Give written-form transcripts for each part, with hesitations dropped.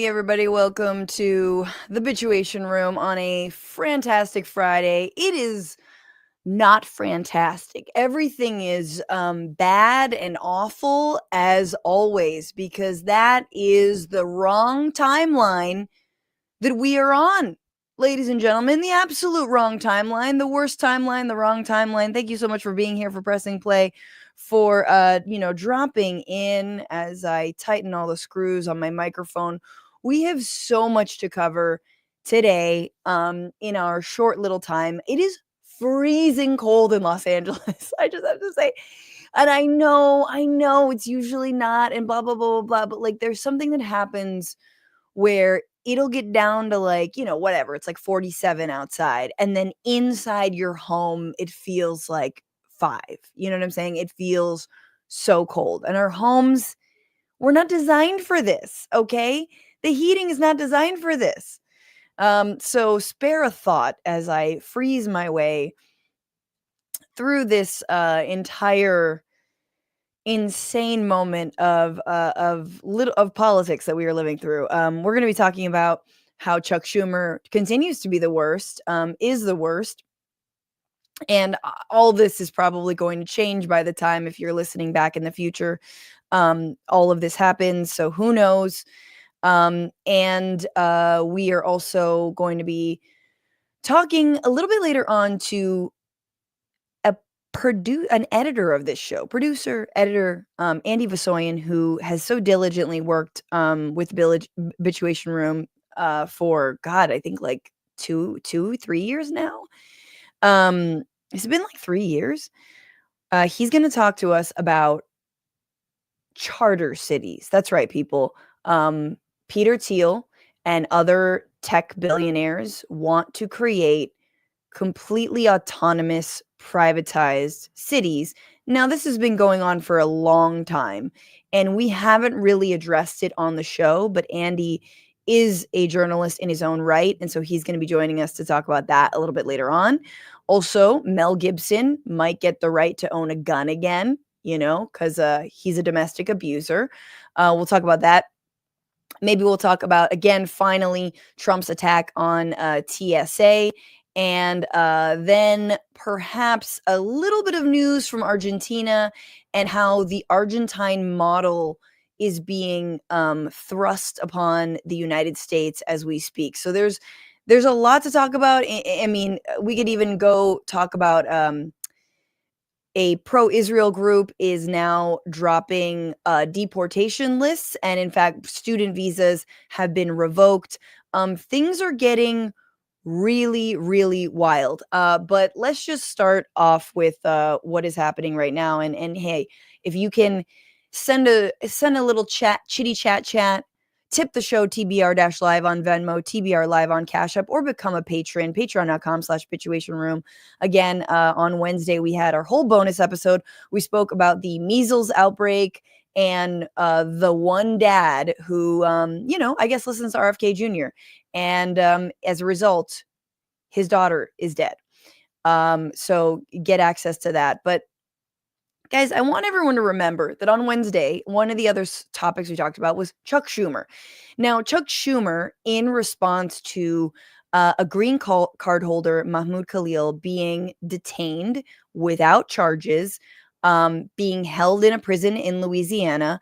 everybody. Welcome to the Bitchuation Room on a Frantastic Friday. It is not fantastic. Everything is bad and awful as always because that is the wrong timeline that we are on. Ladies and gentlemen, the absolute wrong timeline, the worst timeline, the wrong timeline. Thank you so much for being here, for pressing play, for dropping in as I tighten all the screws on my microphone. We have so much to cover today in our short little time. It is freezing cold in Los Angeles. I just have to say. And I know it's usually not and blah blah blah blah blah, but like there's something that happens where it'll get down to like, whatever, it's like 47 outside. And then inside your home, it feels like 5. You know what I'm saying? It feels so cold. And our homes were not designed for this, okay? The heating is not designed for this. So spare a thought as I freeze my way through this entire insane moment of politics that we are living through. We're going to be talking about how Chuck Schumer continues to be the worst, is the worst. And all this is probably going to change by the time, if you're listening back in the future, all of this happens. So who knows? And we are also going to be talking a little bit later on to an editor of this show, editor, Andy Vasoyan, who has so diligently worked with Bitchuation Room for, God, I think like 3 years now. It's been like 3 years. He's going to talk to us about charter cities. That's right, people. Peter Thiel and other tech billionaires want to create completely autonomous, privatized cities. Now, this has been going on for a long time, and we haven't really addressed it on the show, but Andy is a journalist in his own right, and so he's going to be joining us to talk about that a little bit later on. Also, Mel Gibson might get the right to own a gun again, because he's a domestic abuser. We'll talk about that. Maybe we'll talk about, again, finally, Trump's attack on TSA. And then perhaps a little bit of news from Argentina and how the Argentine model is being thrust upon the United States as we speak. So there's a lot to talk about. I mean, we could even go talk about a pro-Israel group is now dropping deportation lists. And in fact, student visas have been revoked. Things are getting really, really wild. But let's just start off with what is happening right now. And hey, if you can send a little chitty chat, tip the show TBR-live on Venmo, TBR live on Cash App, or become a patron, patreon.com/Bitchuation Room. Again, on Wednesday, we had our whole bonus episode. We spoke about the measles outbreak and the one dad who, I guess listens to RFK Jr. And as a result, his daughter is dead. So get access to that. But guys, I want everyone to remember that on Wednesday, one of the other topics we talked about was Chuck Schumer. Now, Chuck Schumer, in response to a green card holder, Mahmoud Khalil, being detained without charges, being held in a prison in Louisiana.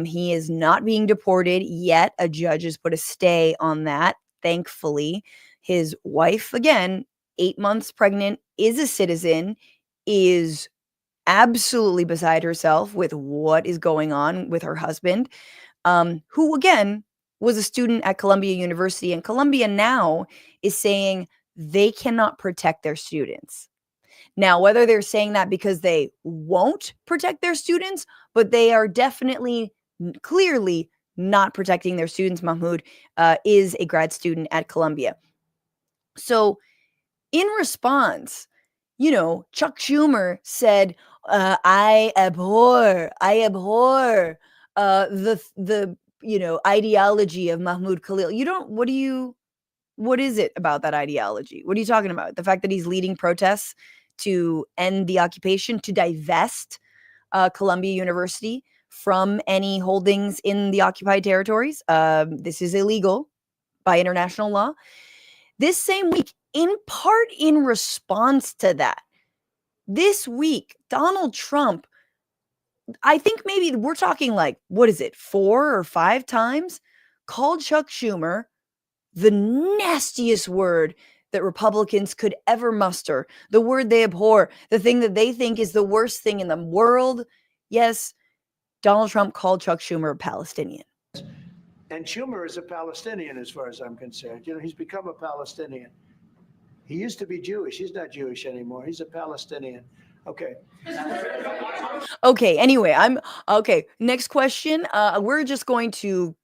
He is not being deported yet. A judge has put a stay on that, thankfully. His wife, again, 8 months pregnant, is a citizen, is absolutely beside herself with what is going on with her husband, who, again, was a student at Columbia University. And Columbia now is saying they cannot protect their students. Now, whether they're saying that because they won't protect their students, but they are definitely, clearly not protecting their students. Mahmoud is a grad student at Columbia. So in response, Chuck Schumer said, I abhor the ideology of Mahmoud Khalil. What is it about that ideology? What are you talking about? The fact that he's leading protests to end the occupation, to divest Columbia University from any holdings in the occupied territories. This is illegal by international law. This same week, in part in response to that, this week, Donald Trump, I think maybe we're talking like, what is it, 4 or 5 times, called Chuck Schumer the nastiest word that Republicans could ever muster, the word they abhor, the thing that they think is the worst thing in the world. Yes, Donald Trump called Chuck Schumer a Palestinian. And Schumer is a Palestinian as far as I'm concerned. You know, he's become a Palestinian. He used to be Jewish. He's not Jewish anymore. He's a Palestinian. Okay. Okay, anyway, okay. Next question. We're just going to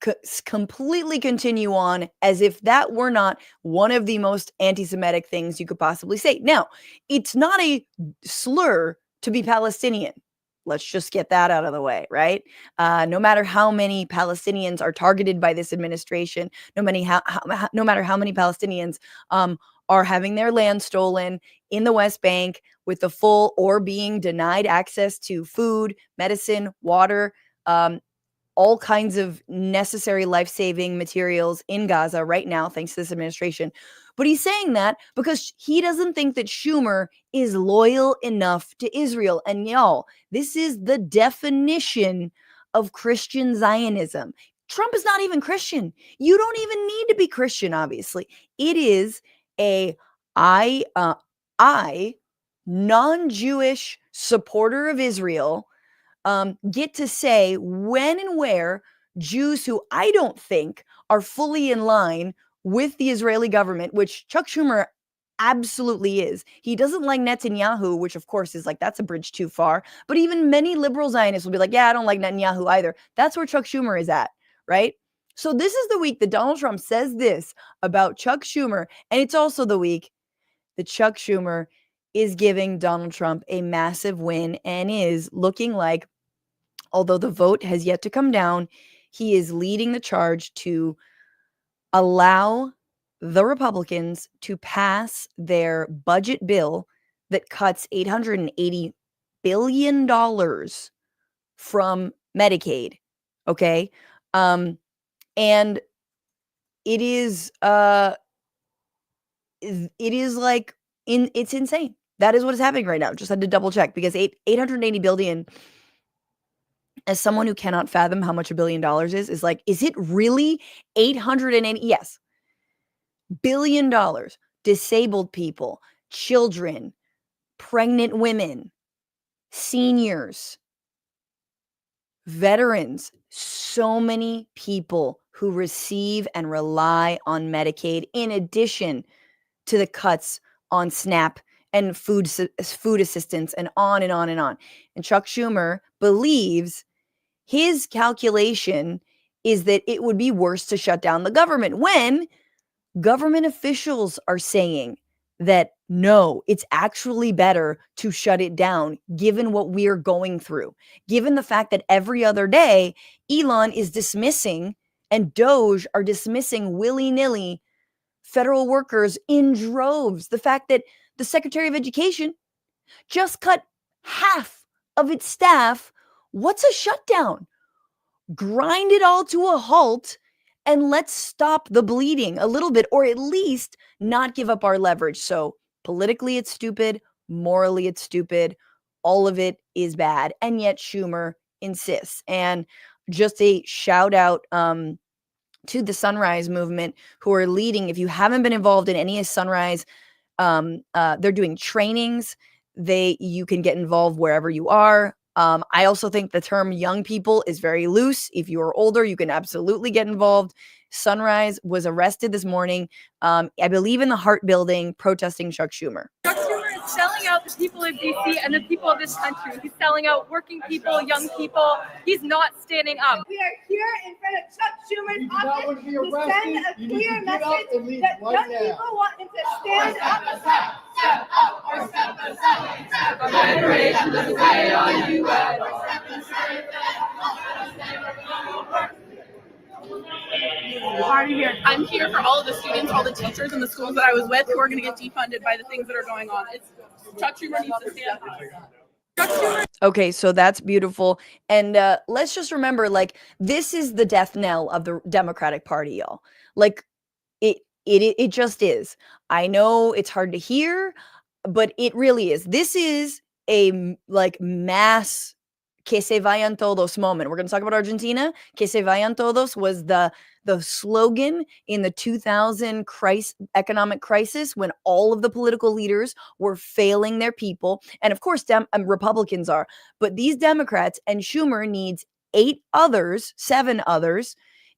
completely continue on as if that were not one of the most anti-Semitic things you could possibly say. Now, it's not a slur to be Palestinian. Let's just get that out of the way, right? No matter how many Palestinians are targeted by this administration, no matter how many Palestinians are having their land stolen in the West Bank with the full or being denied access to food, medicine, water, all kinds of necessary life-saving materials in Gaza right now, thanks to this administration. But he's saying that because he doesn't think that Schumer is loyal enough to Israel. And y'all, this is the definition of Christian Zionism. Trump is not even Christian. You don't even need to be Christian, obviously. It is a I, non-Jewish supporter of Israel, get to say when and where Jews who I don't think are fully in line with the Israeli government, which Chuck Schumer absolutely is. He doesn't like Netanyahu, which of course is like, that's a bridge too far. But even many liberal Zionists will be like, yeah, I don't like Netanyahu either. That's where Chuck Schumer is at, right? So this is the week that Donald Trump says this about Chuck Schumer. And it's also the week that Chuck Schumer is giving Donald Trump a massive win and is looking like, although the vote has yet to come down, he is leading the charge to allow the Republicans to pass their budget bill that cuts $880 billion from Medicaid. Okay. And it is like, it's insane. That is what is happening right now. Just had to double check because 880 billion, as someone who cannot fathom how much $1 billion is like, is it really 880? Yes. $1 billion. Disabled people, children, pregnant women, seniors, veterans, so many people who receive and rely on Medicaid in addition to the cuts on SNAP and food assistance and on and on and on. And Chuck Schumer believes his calculation is that it would be worse to shut down the government when government officials are saying that no, it's actually better to shut it down given what we're going through, given the fact that every other day Elon is dismissing and Doge are dismissing willy-nilly federal workers in droves. The fact that the Secretary of Education just cut half of its staff. What's a shutdown? Grind it all to a halt and let's stop the bleeding a little bit, or at least not give up our leverage. So politically, it's stupid. Morally, it's stupid. All of it is bad. And yet Schumer insists. And just a shout out to the Sunrise Movement, who are leading. If you haven't been involved in any of Sunrise, they're doing trainings. You can get involved wherever you are. I also think the term young people is very loose. If you are older, you can absolutely get involved. Sunrise was arrested this morning, I believe in the Hart Building, protesting Chuck Schumer. Chuck Schumer is selling out the people of DC and the people of this country. He's selling out working people, young people. He's not standing up. We are here in front of Chuck Schumer's office to send a clear message that young people want him to stand up. Step up or step aside. Step up. Generation doesn't say on you. I'm here for all of the students, all the teachers in the schools that I was with who are going to get defunded by the things that are going on. Chuck Schumer needs to stand up. Okay, so that's beautiful. And let's just remember, like, this is the death knell of the Democratic Party, y'all. Like, it just is. I know it's hard to hear, but it really is. This is a like mass que se vayan todos moment. We're going to talk about Argentina. Que se vayan todos was the slogan in the 2000 economic crisis when all of the political leaders were failing their people. And of course, Republicans are. But these Democrats and Schumer needs 7 others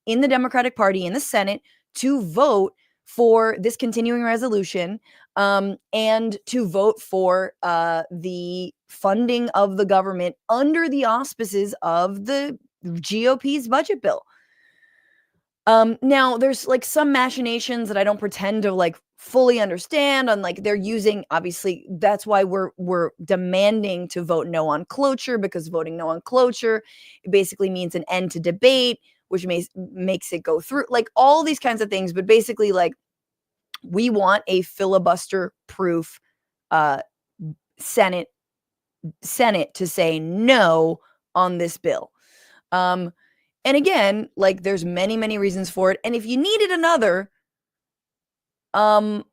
in the Democratic Party in the Senate to vote for this continuing resolution and to vote for the funding of the government under the auspices of the GOP's budget bill. Now there's like some machinations that I don't pretend to like fully understand on, like, they're using, obviously that's why we're demanding to vote no on cloture, because voting no on cloture basically means an end to debate, which makes it go through, like all these kinds of things. But basically, like, we want a filibuster proof uh Senate to say no on this bill. And again, like, there's many reasons for it. And if you needed another, I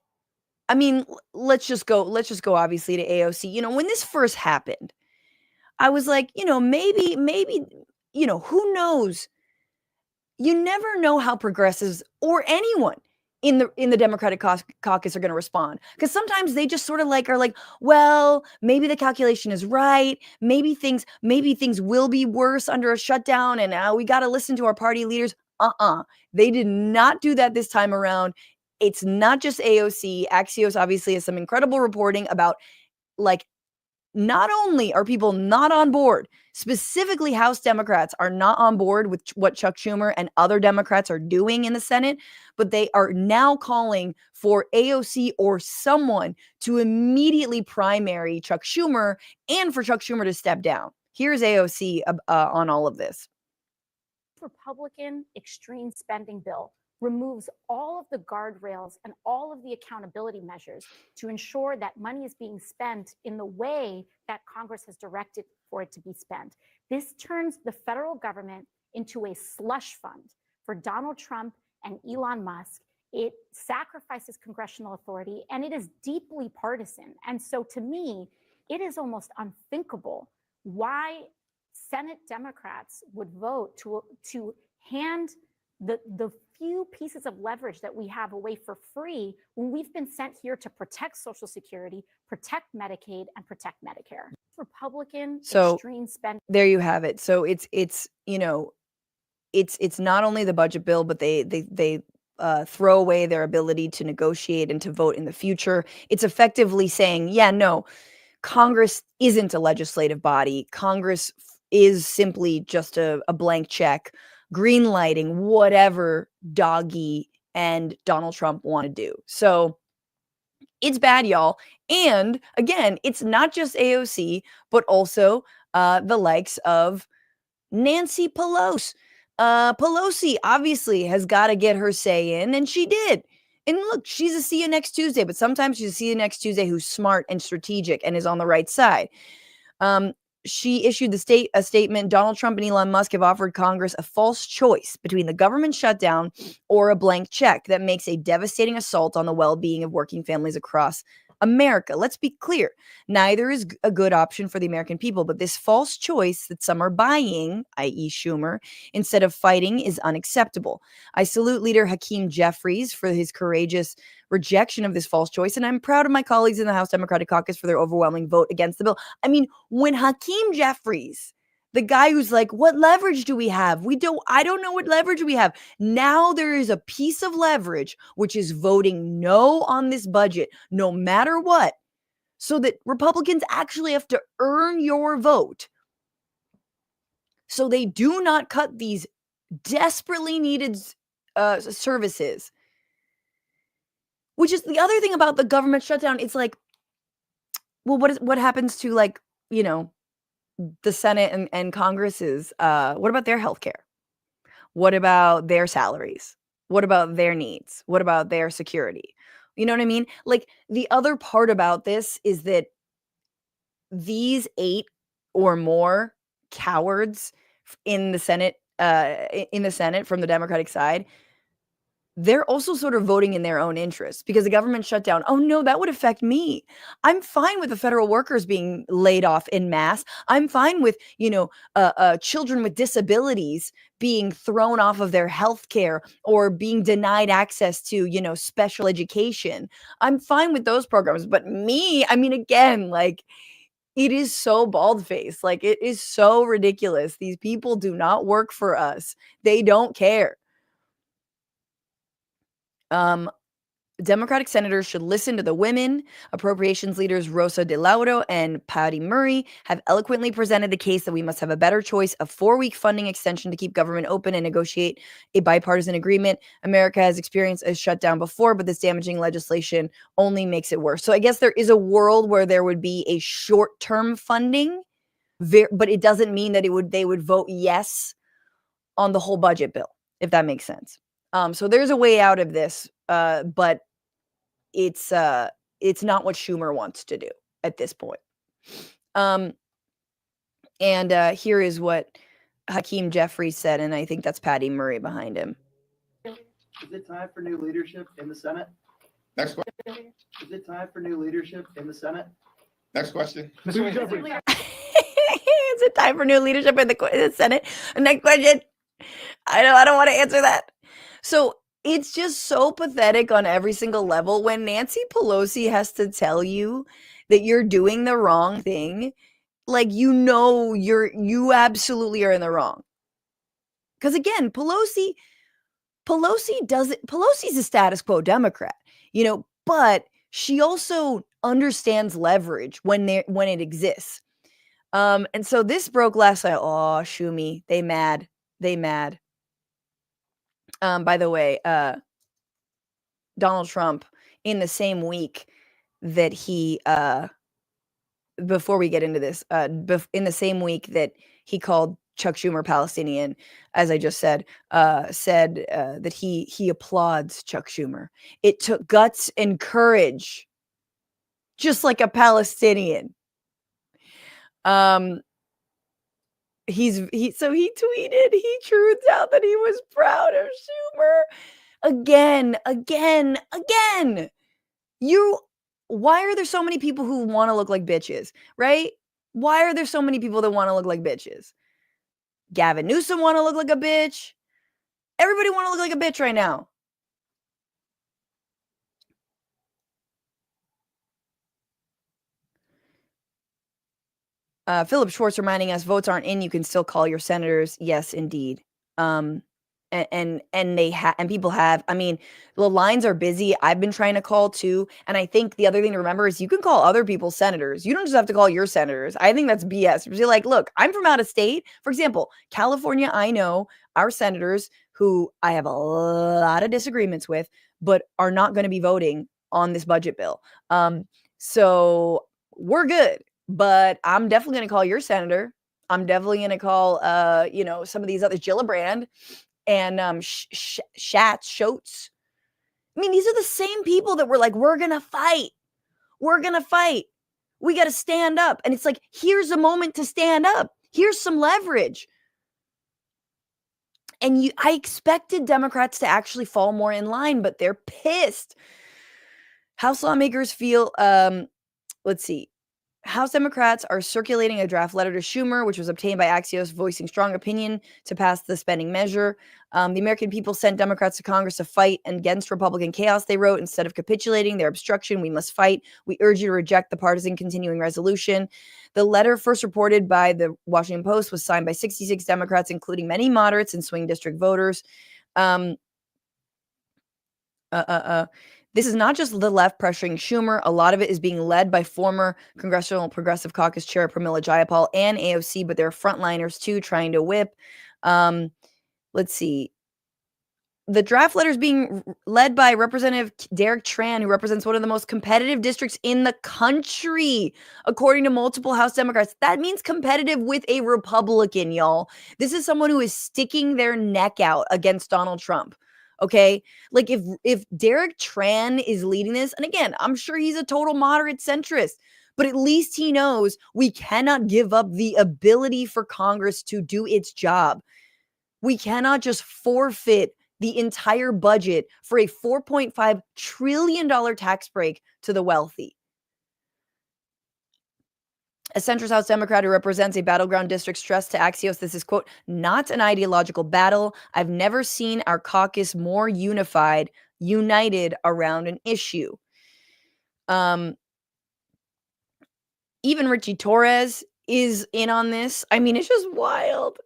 mean, let's just go obviously to AOC. You know, when this first happened, I was like, maybe, who knows? You never know how progressives or anyone in the Democratic caucus are going to respond, because sometimes they just sort of like are like, well, maybe the calculation is right, maybe things will be worse under a shutdown, and we got to listen to our party leaders. They did not do that this time around. It's not just AOC. Axios obviously has some incredible reporting about, like, not only are people not on board, specifically House Democrats are not on board with what Chuck Schumer and other Democrats are doing in the Senate, but they are now calling for AOC or someone to immediately primary Chuck Schumer and for Chuck Schumer to step down. Here's AOC on all of this. Republican extreme spending bill removes all of the guardrails and all of the accountability measures to ensure that money is being spent in the way that Congress has directed for it to be spent. This turns the federal government into a slush fund for Donald Trump and Elon Musk. It sacrifices congressional authority, and it is deeply partisan. And so to me, it is almost unthinkable why Senate Democrats would vote to hand the few pieces of leverage that we have away for free when we've been sent here to protect Social Security, protect Medicaid, and protect Medicare. Republican extreme spending. There you have it. So it's it's not only the budget bill, but they throw away their ability to negotiate and to vote in the future. It's effectively saying, yeah, no, Congress isn't a legislative body. Congress is simply just a blank check, greenlighting whatever Doggy and Donald Trump want to do. So it's bad, y'all. And again, it's not just AOC, but also the likes of Nancy Pelosi. Pelosi obviously has got to get her say in, and she did. And look, she's a see you next Tuesday, but sometimes she's a see you next Tuesday who's smart and strategic and is on the right side. She issued a statement. Donald Trump and Elon Musk have offered Congress a false choice between the government shutdown or a blank check that makes a devastating assault on the well-being of working families across America. Let's be clear. Neither is a good option for the American people, but this false choice that some are buying, i.e. Schumer, instead of fighting is unacceptable. I salute leader Hakeem Jeffries for his courageous rejection of this false choice, and I'm proud of my colleagues in the House Democratic Caucus for their overwhelming vote against the bill. I mean, when Hakeem Jeffries, the guy who's like, what leverage do we have? I don't know what leverage we have. Now there is a piece of leverage, which is voting no on this budget, no matter what, so that Republicans actually have to earn your vote. So they do not cut these desperately needed services. Which is the other thing about the government shutdown. It's like, well, what happens to, like, the Senate and Congress's, what about their healthcare? What about their salaries? What about their needs? What about their security? You know what I mean? Like, the other part about this is that these 8 or more cowards in the Senate from the Democratic side, they're also sort of voting in their own interests because the government shutdown. Oh no, that would affect me. I'm fine with the federal workers being laid off in mass. I'm fine with, children with disabilities being thrown off of their health care or being denied access to, special education. I'm fine with those programs. But me, I mean, again, like, it is so bald-faced. Like, it is so ridiculous. These people do not work for us. They don't care. Democratic senators should listen to the women. Appropriations leaders Rosa DeLaudo and Patty Murray have eloquently presented the case that we must have a better choice, a 4-week funding extension to keep government open and negotiate a bipartisan agreement. America has experienced a shutdown before, but this damaging legislation only makes it worse. So I guess there is a world where there would be a short-term funding, but it doesn't mean that they would vote yes on the whole budget bill, if that makes sense. So there's a way out of this, but it's not what Schumer wants to do at this point. And here is what Hakeem Jeffries said, and I think that's Patty Murray behind him. Is it time for new leadership in the Senate? Next question. Is it time for new leadership in the Senate? Next question. Is it time for new leadership in the Senate? Next question. I don't want to answer that. So it's just so pathetic on every single level when Nancy Pelosi has to tell you that you're doing the wrong thing. Like, you absolutely are in the wrong. Because again, Pelosi's a status quo Democrat, but she also understands leverage when it exists. And so this broke last night. Oh, Shumi, they mad. By the way, Donald Trump, in the same week that he, before we get into this, in the same week that he called Chuck Schumer Palestinian, as I just said that he applauds Chuck Schumer. It took guts and courage, just like a Palestinian. He tweeted, he truthed out that he was proud of Schumer. Again. Why are there so many people who want to look like bitches, right? Why are there so many people that want to look like bitches? Gavin Newsom want to look like a bitch. Everybody want to look like a bitch right now. Philip Schwartz reminding us votes aren't in. You can still call your senators. Yes, indeed. And people have. I mean, the lines are busy. I've been trying to call too. And I think the other thing to remember is you can call other people's senators. You don't just have to call your senators. I think that's BS. You're like, look, I'm from out of state. For example, California, I know our senators who I have a lot of disagreements with, but are not going to be voting on this budget bill. So we're good. But I'm definitely going to call your senator. I'm definitely going to call, some of these others, Gillibrand and Schultz. I mean, these are the same people that were like, we're going to fight. We got to stand up. And it's like, here's a moment to stand up. Here's some leverage. And I expected Democrats to actually fall more in line, but they're pissed. House lawmakers feel, let's see. House Democrats are circulating a draft letter to Schumer, which was obtained by Axios, voicing strong opinion to pass the spending measure. The American people sent Democrats to Congress to fight against Republican chaos, they wrote. Instead of capitulating their obstruction, we must fight. We urge you to reject the partisan continuing resolution. The letter, first reported by the Washington Post, was signed by 66 Democrats, including many moderates and swing district voters. This is not just the left pressuring Schumer. A lot of it is being led by former Congressional Progressive Caucus Chair Pramila Jayapal and AOC, but there are frontliners too trying to whip. Let's see. The draft letter is being led by Representative Derek Tran, who represents one of the most competitive districts in the country, according to multiple House Democrats. That means competitive with a Republican, y'all. This is someone who is sticking their neck out against Donald Trump. Okay, like if Derek Tran is leading this, and again, I'm sure he's a total moderate centrist, but at least he knows we cannot give up the ability for Congress to do its job. We cannot just forfeit the entire budget for a $4.5 trillion tax break to the wealthy. A centrist House Democrat who represents a battleground district stressed to Axios, this is, quote, not an ideological battle. I've never seen our caucus more united around an issue. Even Richie Torres is in on this. I mean, it's just wild.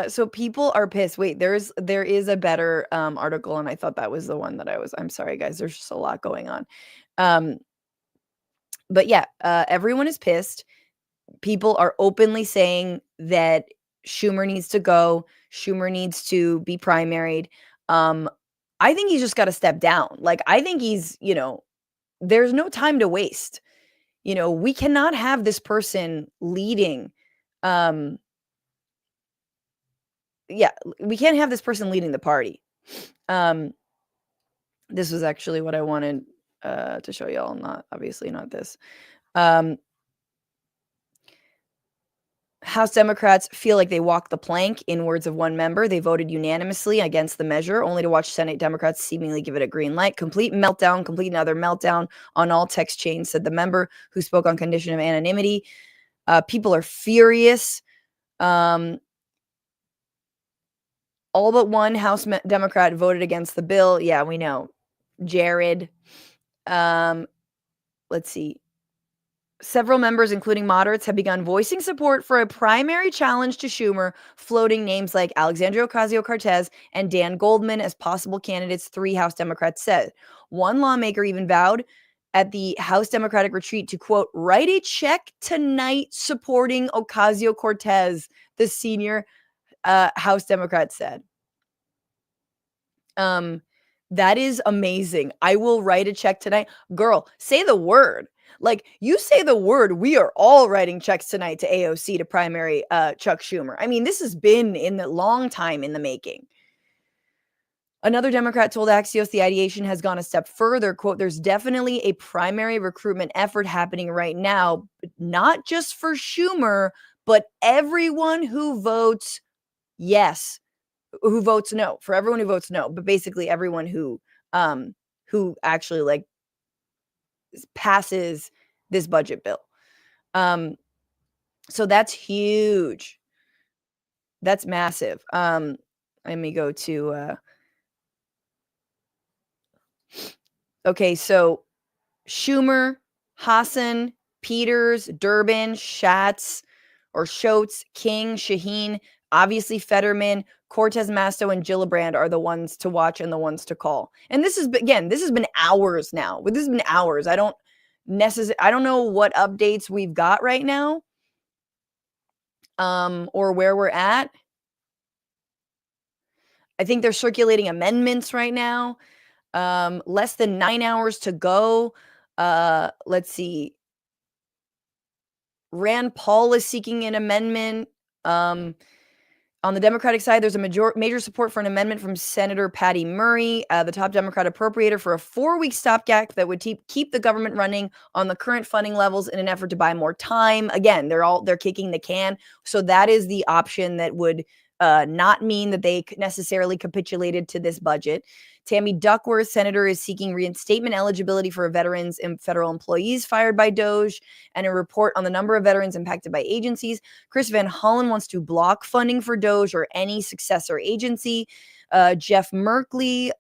So people are pissed. Wait, there is a better article, and I thought that was the one that I'm sorry, guys. There's just a lot going on. But yeah, everyone is pissed. People are openly saying that Schumer needs to go. Schumer needs to be primaried. I think he's just got to step down. Like, I think he's, there's no time to waste. We cannot have this person leading. We can't have this person leading the party. This was actually what I wanted to show y'all, obviously not this. House Democrats feel like they walked the plank, in words of one member. They voted unanimously against the measure, only to watch Senate Democrats seemingly give it a green light. Complete another meltdown on all text chains, said the member who spoke on condition of anonymity. People are furious. All but one House Democrat voted against the bill. Yeah, we know. Jared. Let's see. Several members, including moderates, have begun voicing support for a primary challenge to Schumer, floating names like Alexandria Ocasio-Cortez and Dan Goldman as possible candidates, 3 House Democrats said. One lawmaker even vowed at the House Democratic retreat to, quote, write a check tonight supporting Ocasio-Cortez, the senior House Democrat said. That is amazing. I will write a check tonight. Girl, say the word. Like, you say the word, we are all writing checks tonight to AOC to primary Chuck Schumer. I mean, this has been in the long time in the making. Another Democrat told Axios the ideation has gone a step further. Quote, there's definitely a primary recruitment effort happening right now, not just for Schumer, but everyone who votes yes, who votes no, for everyone who votes no, but basically everyone who actually like passes this budget bill. So that's huge. That's massive. Let me go to okay, so Schumer, Hassan, Peters, Durbin, Schatz, King, Shaheen, obviously Fetterman, Cortez Masto, and Gillibrand are the ones to watch and the ones to call. And this has been hours now. This has been hours. I don't know what updates we've got right now, or where we're at. I think they're circulating amendments right now. Less than 9 hours to go. Let's see. Rand Paul is seeking an amendment. On the Democratic side, there's a major support for an amendment from Senator Patty Murray, the top Democrat appropriator, for a 4-week stopgap that would keep the government running on the current funding levels in an effort to buy more time. Again, they're kicking the can. So that is the option that would not mean that they necessarily capitulated to this budget. Tammy Duckworth, senator, is seeking reinstatement eligibility for veterans and federal employees fired by DOJ, and a report on the number of veterans impacted by agencies. Chris Van Hollen wants to block funding for DOJ or any successor agency. Jeff Merkley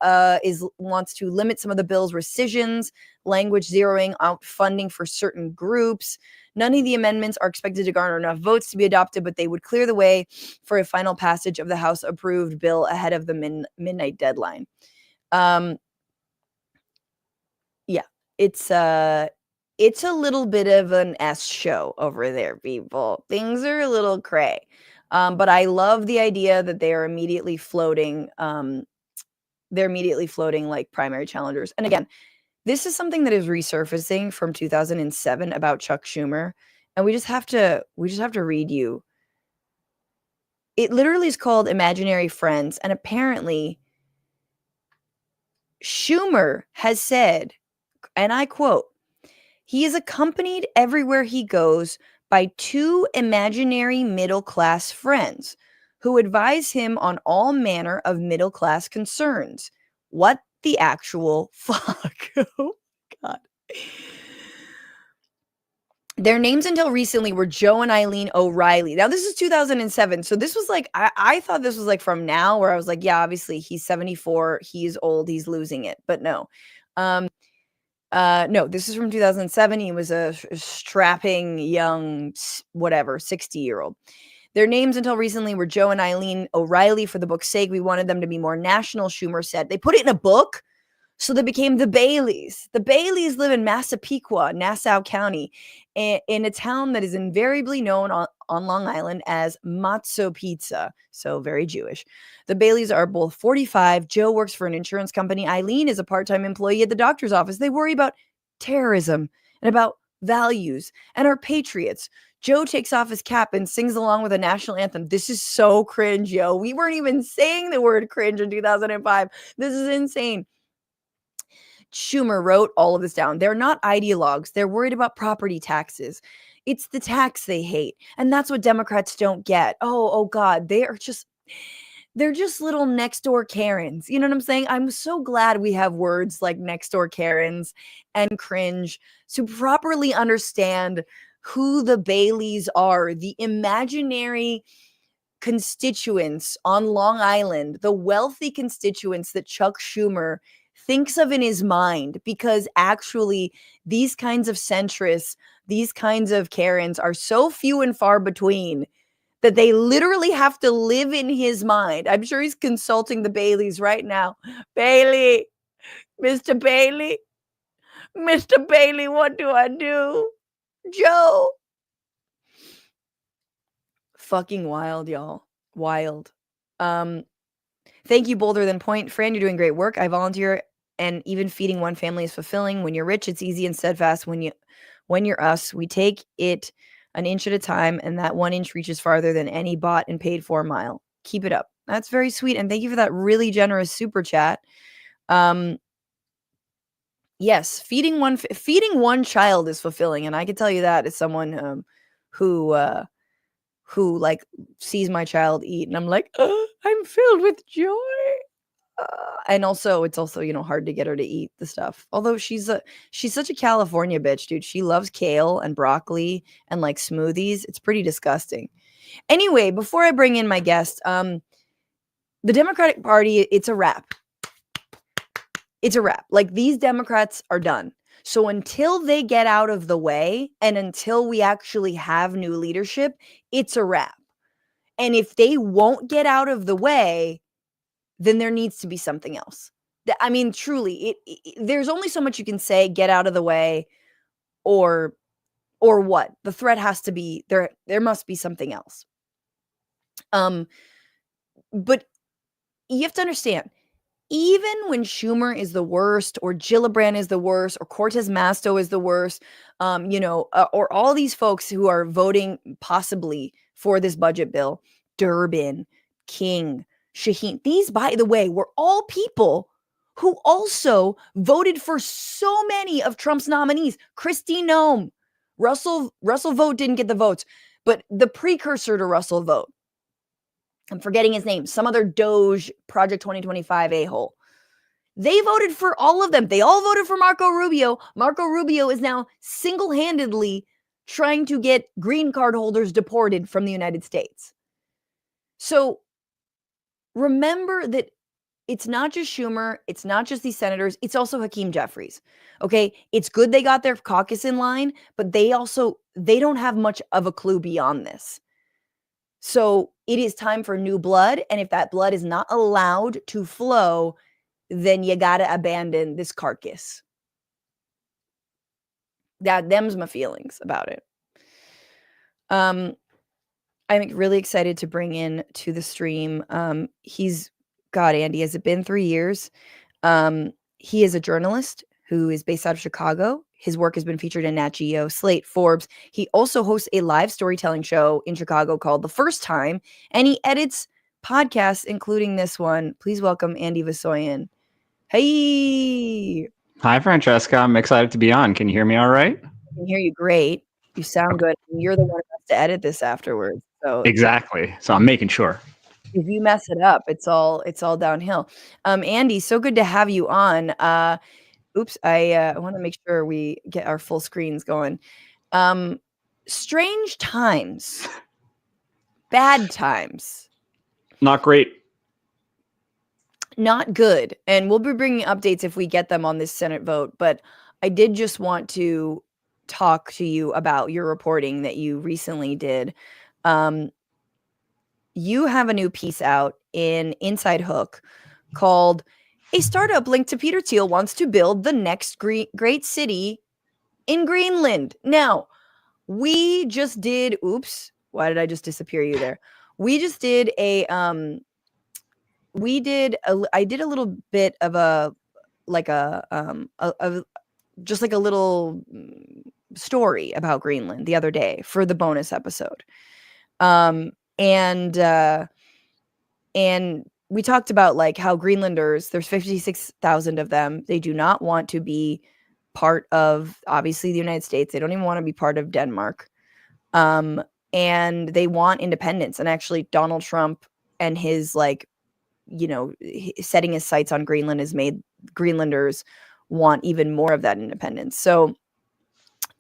wants to limit some of the bill's rescissions, language zeroing out funding for certain groups. None of the amendments are expected to garner enough votes to be adopted, but they would clear the way for a final passage of the House-approved bill ahead of the midnight deadline. Yeah, it's a little bit of an S show over there, people. Things are a little cray. But I love the idea that they are immediately floating. They're immediately floating like primary challengers. And again, this is something that is resurfacing from 2007 about Chuck Schumer, and we just have to read you. It literally is called Imaginary Friends, and apparently Schumer has said, and I quote, He is accompanied everywhere he goes by two imaginary middle-class friends who advise him on all manner of middle-class concerns. What the actual fuck? Oh, God. Their names until recently were Joe and Eileen O'Reilly. Now, this is 2007. So this was like, I thought this was like from now, where I was like, yeah, obviously he's 74. He's old. He's losing it. But no. No, this is from 2007. He was a strapping young, whatever, 60-year-old. Their names until recently were Joe and Eileen O'Reilly. For the book's sake, we wanted them to be more national, Schumer said. They put it in a book, so they became the Baileys. The Baileys live in Massapequa, Nassau County, in a town that is invariably known on Long Island as Matzo Pizza, so very Jewish. The Baileys are both 45. Joe works for an insurance company. Eileen is a part-time employee at the doctor's office. They worry about terrorism and about values and are patriots. Joe takes off his cap and sings along with a national anthem. This is so cringe, yo. We weren't even saying the word cringe in 2005. This is insane. Schumer wrote all of this down. They're not ideologues. They're worried about property taxes. It's the tax they hate. And that's what Democrats don't get. Oh God. They're just little next door Karens. You know what I'm saying? I'm so glad we have words like next door Karens and cringe to properly understand who the Baileys are, the imaginary constituents on Long Island, the wealthy constituents that Chuck Schumer thinks of in his mind, because actually these kinds of centrists, these kinds of Karens are so few and far between that they literally have to live in his mind. I'm sure he's consulting the Baileys right now. Bailey, Mr. Bailey, what do I do? Joe. Fucking wild, y'all. Wild. Thank you, Bolder Than Point. Fran, you're doing great work. I volunteer, and even feeding one family is fulfilling. When you're rich, it's easy and steadfast. When you're us, we take it an inch at a time, and that 1 inch reaches farther than any bought and paid for mile. Keep it up. That's very sweet, and thank you for that really generous super chat. Yes, feeding one child is fulfilling, and I can tell you that as someone who like sees my child eat, and I'm like, I'm filled with joy. And also, it's also, hard to get her to eat the stuff. Although she's such a California bitch, dude. She loves kale and broccoli and like smoothies. It's pretty disgusting. Anyway, before I bring in my guest, the Democratic Party, it's a wrap. It's a wrap. Like, these Democrats are done. So until they get out of the way and until we actually have new leadership, it's a wrap. And if they won't get out of the way, then there needs to be something else. I mean, truly, there's only so much you can say, get out of the way, or what? The threat has to be, there must be something else. But you have to understand, even when Schumer is the worst, or Gillibrand is the worst, or Cortez Masto is the worst, or all these folks who are voting possibly for this budget bill, Durbin, King, Shaheen, these, by the way, were all people who also voted for so many of Trump's nominees. Kristi Noem, Russell Vogt didn't get the votes, but the precursor to Russell Vogt, I'm forgetting his name, some other Doge Project 2025 a-hole. They voted for all of them. They all voted for Marco Rubio. Marco Rubio is now single-handedly trying to get green card holders deported from the United States. So remember that it's not just Schumer, it's not just these senators, it's also Hakeem Jeffries. Okay, it's good they got their caucus in line, but they don't have much of a clue beyond this. So it is time for new blood, and if that blood is not allowed to flow, then you gotta abandon this carcass. Them's my feelings about it. I'm really excited to bring in to the stream. God, Andy, has it been 3 years? He is a journalist who is based out of Chicago. His work has been featured in Nat Geo, Slate, Forbes. He also hosts a live storytelling show in Chicago called The First Time, and he edits podcasts, including this one. Please welcome Andy Vasoyan. Hey! Hi, Francesca. I'm excited to be on. Can you hear me all right? can hear you great. You sound good. And you're the one who has to edit this afterwards. So Exactly. So I'm making sure. if you mess it up, it's all downhill. Andy, so good to have you on. Oops, I want to make sure we get our full screens going. Strange times, bad times, Not great. not good. And we'll be bringing updates if we get them on this Senate vote. But I did just want to talk to you about your reporting that you recently did. You have a new piece out in Inside Hook called "A Startup Linked to Peter Thiel Wants to Build the Next Great City in Greenland." Now, we just did, oops, why did I just disappear you there? We just did I did a little bit of just like a little story about Greenland the other day for the bonus episode. And we talked about like how Greenlanders, there's 56,000 of them. They do not want to be part of, obviously, the United States. They don't even want to be part of Denmark. And they want independence. And actually, Donald Trump and his setting his sights on Greenland has made Greenlanders want even more of that independence. So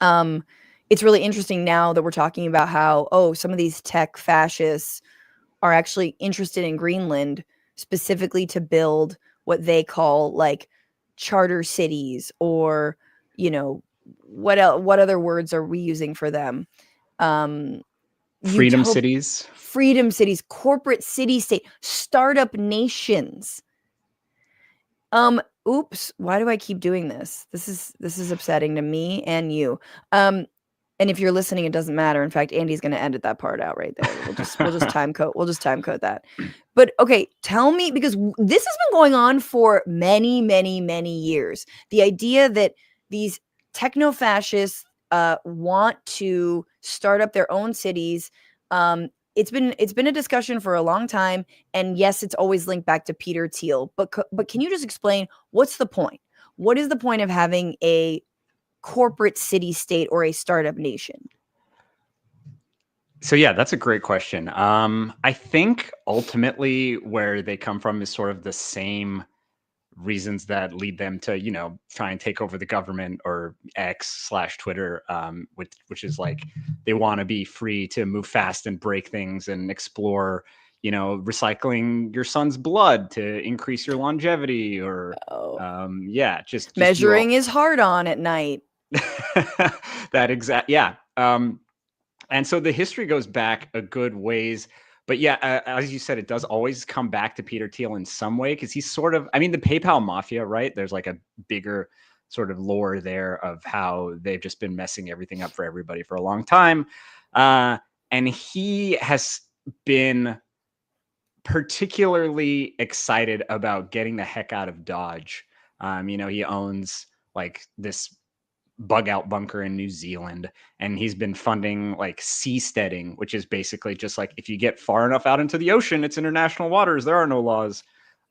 it's really interesting now that we're talking about how, some of these tech fascists are actually interested in Greenland specifically to build what they call like charter cities, or, what other words are we using for them? Freedom cities. Freedom cities, corporate city state, startup nations. Oops, why do I keep doing this? This is upsetting to me and you. And if you're listening, it doesn't matter. In fact, Andy's going to edit that part out right there. We'll just time code that. But okay, tell me, because this has been going on for many, many, many years. The idea that these techno-fascists want to start up their own cities. It's been a discussion for a long time, and yes, it's always linked back to Peter Thiel. But can you just explain what's the point? What is the point of having a corporate city state or a startup nation? So yeah, that's a great question. I think ultimately where they come from is sort of the same reasons that lead them to, try and take over the government, or X/Twitter, which is like they want to be free to move fast and break things and explore, recycling your son's blood to increase your longevity, or just measuring his heart on at night. That exact, yeah. And so the history goes back a good ways. But yeah, as you said, it does always come back to Peter Thiel in some way, because he's sort of, the PayPal mafia, right? There's like a bigger sort of lore there of how they've just been messing everything up for everybody for a long time. And he has been particularly excited about getting the heck out of Dodge. He owns like this bug out bunker in New Zealand, and he's been funding like seasteading, which is basically just like if you get far enough out into the ocean, it's international waters, there are no laws.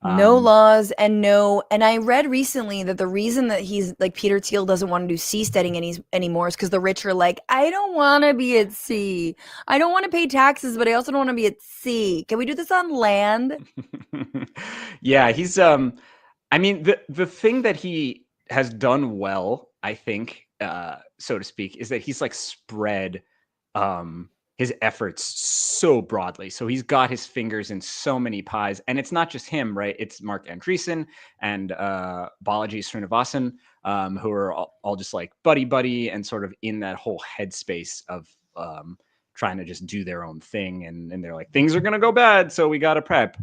No laws and I read recently that the reason that he's like Peter Thiel doesn't want to do seasteading anymore is because the rich are like, I don't want to be at sea. I don't want to pay taxes, but I also don't want to be at sea. Can we do this on land? Yeah, he's the thing that he has done well, I think, so to speak, is that he's like spread his efforts so broadly. So he's got his fingers in so many pies, and it's not just him, right? It's Mark Andreessen and Balaji Srinivasan, who are all just like buddy and sort of in that whole headspace of trying to just do their own thing. And they're like, things are going to go bad, so we got to prep.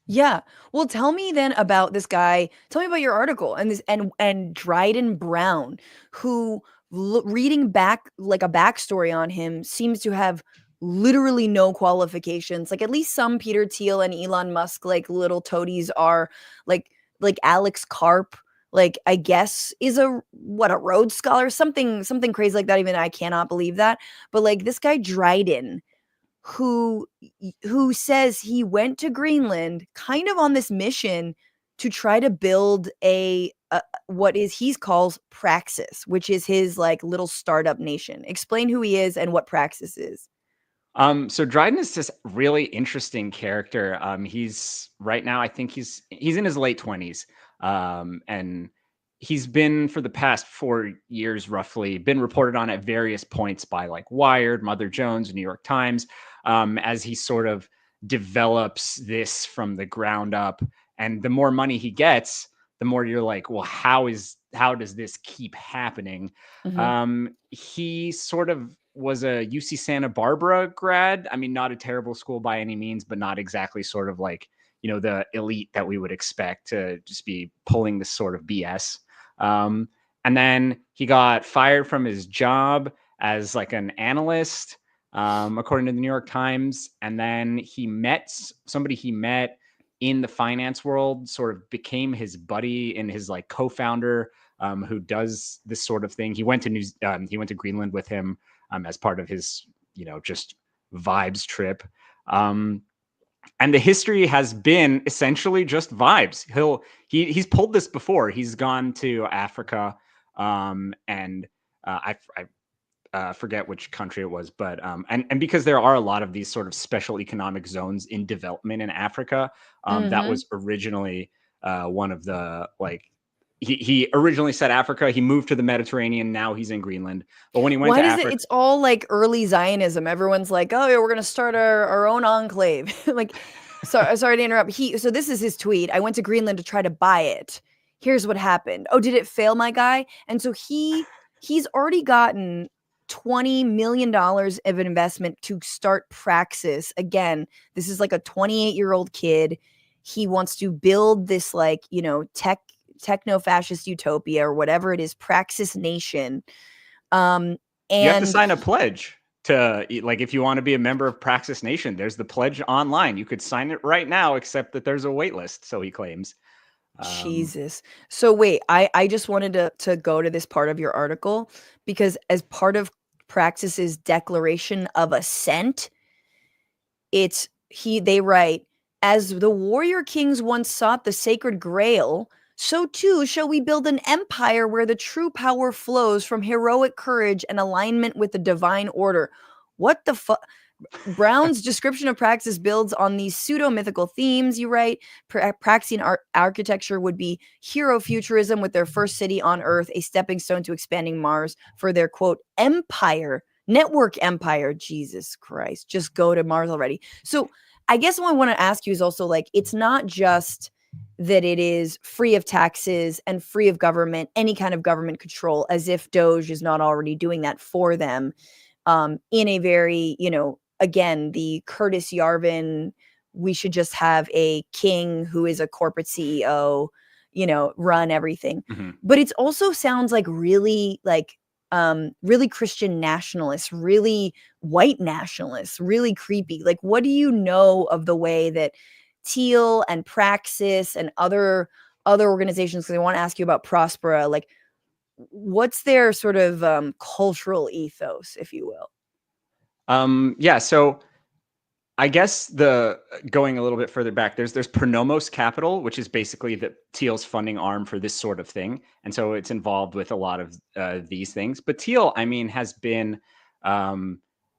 Yeah. Well, tell me then about this guy. Tell me about your article and this and Dryden Brown, who reading back like a backstory on him seems to have literally no qualifications. Like at least some Peter Thiel and Elon Musk like little toadies are like Alex Karp, like I guess is a Rhodes Scholar, something crazy like that. Even I cannot believe that. But like this guy Dryden, who says he went to Greenland kind of on this mission to try to build a what is he calls Praxis, which is his like little startup nation. Explain who he is and what Praxis is. So Dryden is this really interesting character. He's right now, I think he's in his late 20s. And he's been for the past 4 years, roughly, been reported on at various points by like Wired, Mother Jones, New York Times, as he sort of develops this from the ground up. And the more money he gets, the more you're like, well, how does this keep happening? He sort of was a UC Santa Barbara grad. I mean, not a terrible school by any means, but not exactly sort of like, the elite that we would expect to just be pulling this sort of BS. And then he got fired from his job as like an analyst, according to the New York Times. And then he met somebody he met in the finance world, sort of became his buddy and his like co-founder, who does this sort of thing. He went to Greenland with him, as part of his, just vibes trip. And the history has been essentially just vibes. He's pulled this before. He's gone to Africa, and I forget which country it was, but and because there are a lot of these sort of special economic zones in development in Africa, that was originally one of the like. He originally said Africa. He moved to the Mediterranean. Now he's in Greenland. But when he went to Africa, it's all like early Zionism. Everyone's like, oh, yeah, we're going to start our own enclave. Like, sorry to interrupt. So this is his tweet. I went to Greenland to try to buy it. Here's what happened. Oh, did it fail, my guy? And so he's already gotten $20 million of an investment to start Praxis. Again, this is like a 28-year-old kid. He wants to build this like, techno-fascist utopia or whatever it is, Praxis Nation. And you have to sign a pledge to, like, if you want to be a member of Praxis Nation, there's the pledge online. You could sign it right now, except that there's a wait list, so he claims. Jesus. So wait, I just wanted to go to this part of your article because as part of Praxis's declaration of assent, they write, as the warrior kings once sought the sacred grail, so too shall we build an empire where the true power flows from heroic courage and alignment with the divine order. What the fuck? Brown's description of Praxis builds on these pseudo-mythical themes, you write. Praxian architecture would be hero futurism with their first city on Earth, a stepping stone to expanding Mars for their, quote, empire, network empire. Jesus Christ, just go to Mars already. So I guess what I want to ask you is also like, it's not just that it is free of taxes and free of government, any kind of government control, as if Doge is not already doing that for them, in a very, again, the Curtis Yarvin, we should just have a king who is a corporate CEO, run everything. But it also sounds like really Christian nationalists, really white nationalists, really creepy. Like, what do you know of the way that Thiel and Praxis and other organizations, because I want to ask you about Prospera, like what's their sort of cultural ethos, if you will? Yeah, so I guess going a little bit further back, there's Pronomos Capital, which is basically the Thiel's funding arm for this sort of thing, and so it's involved with a lot of these things. But Thiel, I mean, has been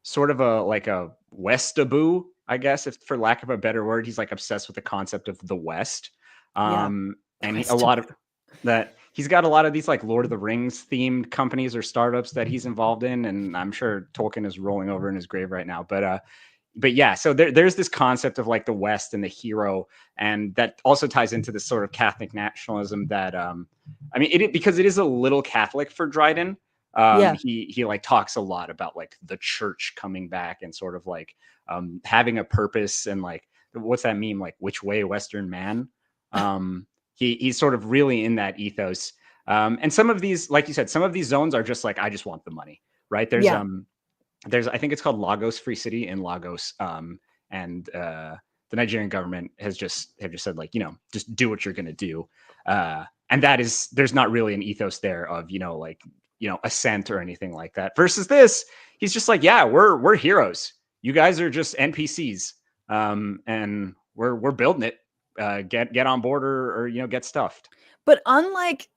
sort of a Westaboo, I guess, if for lack of a better word. He's like obsessed with the concept of the West, and he's got a lot of these like Lord of the Rings themed companies or startups that he's involved in, and I'm sure Tolkien is rolling over in his grave right now. But yeah, so there's this concept of like the West and the hero, and that also ties into this sort of Catholic nationalism that I mean, because it is a little Catholic for Dryden. He like talks a lot about like the church coming back and sort of like having a purpose, and like what's that mean, like which way Western man. He's sort of really in that ethos. And some of these, like you said, some of these zones are just like, I just want the money, right? There's I think it's called Lagos Free City in Lagos, and the Nigerian government has just said like, just do what you're gonna do, and there's not really an ethos there of assent or anything like that. Versus this, he's just like, yeah, we're heroes. You guys are just NPCs, and we're building it. get on board or get stuffed. But unlike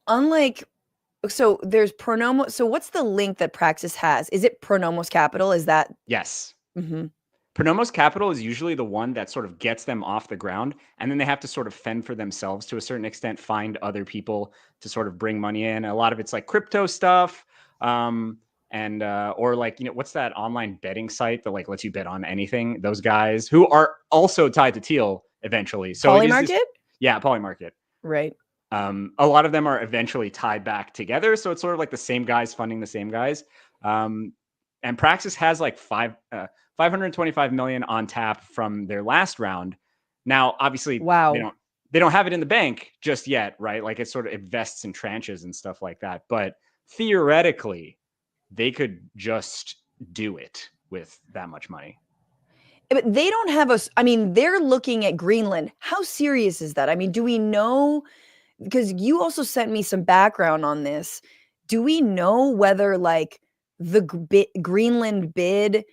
so there's Pronomos. So what's the link that Praxis has? Is it Pronomos Capital? Is that Yes. Mm-hmm. Pronomos Capital is usually the one that sort of gets them off the ground, and then they have to sort of fend for themselves to a certain extent, find other people to sort of bring money in. A lot of it's like crypto stuff, and or like, what's that online betting site that like lets you bet on anything? Those guys who are also tied to Thiel eventually. So Polymarket? Yeah, Polymarket. Right. A lot of them are eventually tied back together, so it's sort of like the same guys funding the same guys. And Praxis has like 525 million on tap from their last round. Now, obviously, wow, they don't have it in the bank just yet, right? Like it sort of invests in tranches and stuff like that. But theoretically, they could just do it with that much money. But they don't have a. I mean, they're looking at Greenland. How serious is that? I mean, do we know? Because you also sent me some background on this. Do we know whether like the Greenland bid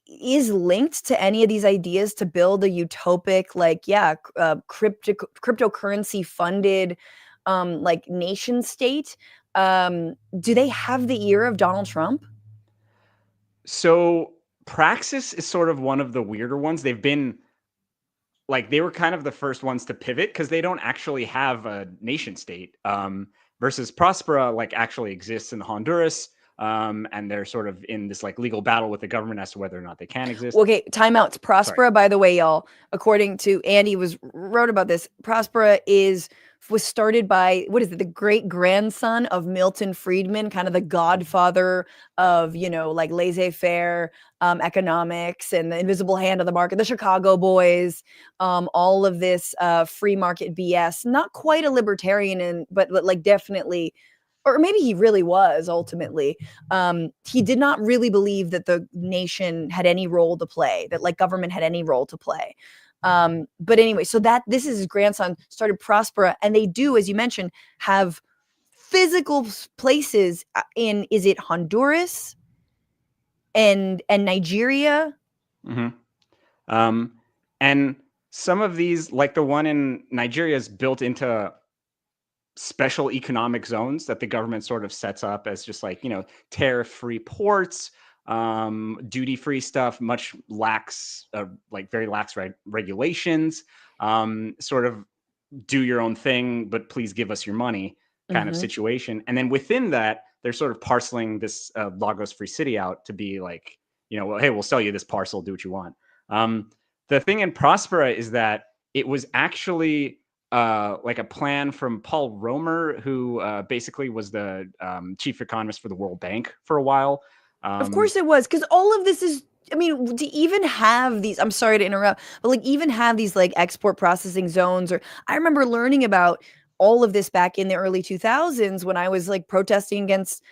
is linked to any of these ideas to build a utopic, like, cryptocurrency funded, like nation state? Do they have the ear of Donald Trump? So Praxis is sort of one of the weirder ones. They've been like, they were kind of the first ones to pivot because they don't actually have a nation state, versus Prospera like actually exists in Honduras. And they're sort of in this like legal battle with the government as to whether or not they can exist. Okay, timeout. Prospera, by the way, y'all, according to Andy wrote about this. Prospera was started by, what is it, the great grandson of Milton Friedman, kind of the godfather of, like laissez-faire economics and the invisible hand of the market, the Chicago boys, all of this free market BS. Not quite a libertarian, but like definitely, or maybe he really was ultimately. He did not really believe that the nation had any role to play, that like government had any role to play. But anyway, so this is his grandson started Prospera, and they do, as you mentioned, have physical places in, is it Honduras and Nigeria? Mm-hmm. And some of these, like the one in Nigeria, is built into special economic zones that the government sort of sets up as just like, tariff-free ports, duty-free stuff, much lax, like very lax regulations, sort of do your own thing, but please give us your money kind of situation. And then within that, they're sort of parceling this Lagos Free City out to be like, well, hey, we'll sell you this parcel, do what you want. The thing in Prospera is that it was actually like a plan from Paul Romer, who basically was the chief economist for the World Bank for a while. Of course it was, because all of this is, I mean, to even have these, I'm sorry to interrupt, but like even have these like export processing zones, or I remember learning about all of this back in the early 2000s when I was like protesting against,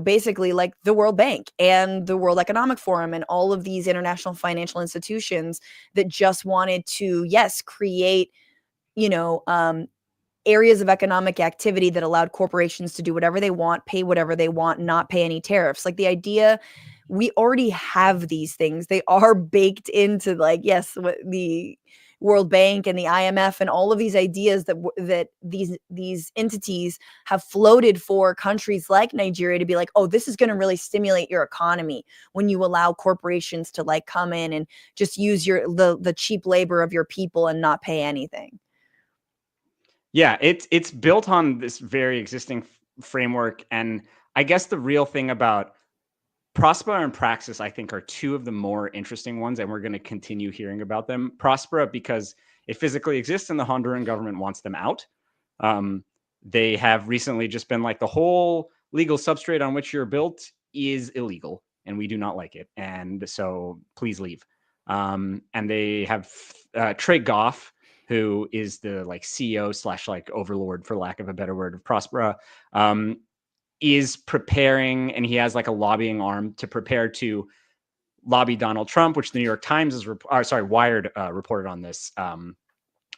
basically like the World Bank and the World Economic Forum and all of these international financial institutions that just wanted to, yes, create, areas of economic activity that allowed corporations to do whatever they want, pay whatever they want, not pay any tariffs. Like the idea, we already have these things. They are baked into like, yes, the World Bank and the IMF and all of these ideas that these entities have floated for countries like Nigeria to be like, oh, this is going to really stimulate your economy when you allow corporations to like come in and just use the cheap labor of your people and not pay anything. Yeah, it's built on this very existing framework. And I guess the real thing about Prospera and Praxis, I think, are two of the more interesting ones, and we're going to continue hearing about them. Prospera, because it physically exists and the Honduran government wants them out. They have recently just been like, the whole legal substrate on which you're built is illegal, and we do not like it. And so please leave. And they have Trey Goff, who is the like CEO / like overlord, for lack of a better word, of Prospera, is preparing, and he has like a lobbying arm to prepare to lobby Donald Trump, which the New York Times is, Wired reported on this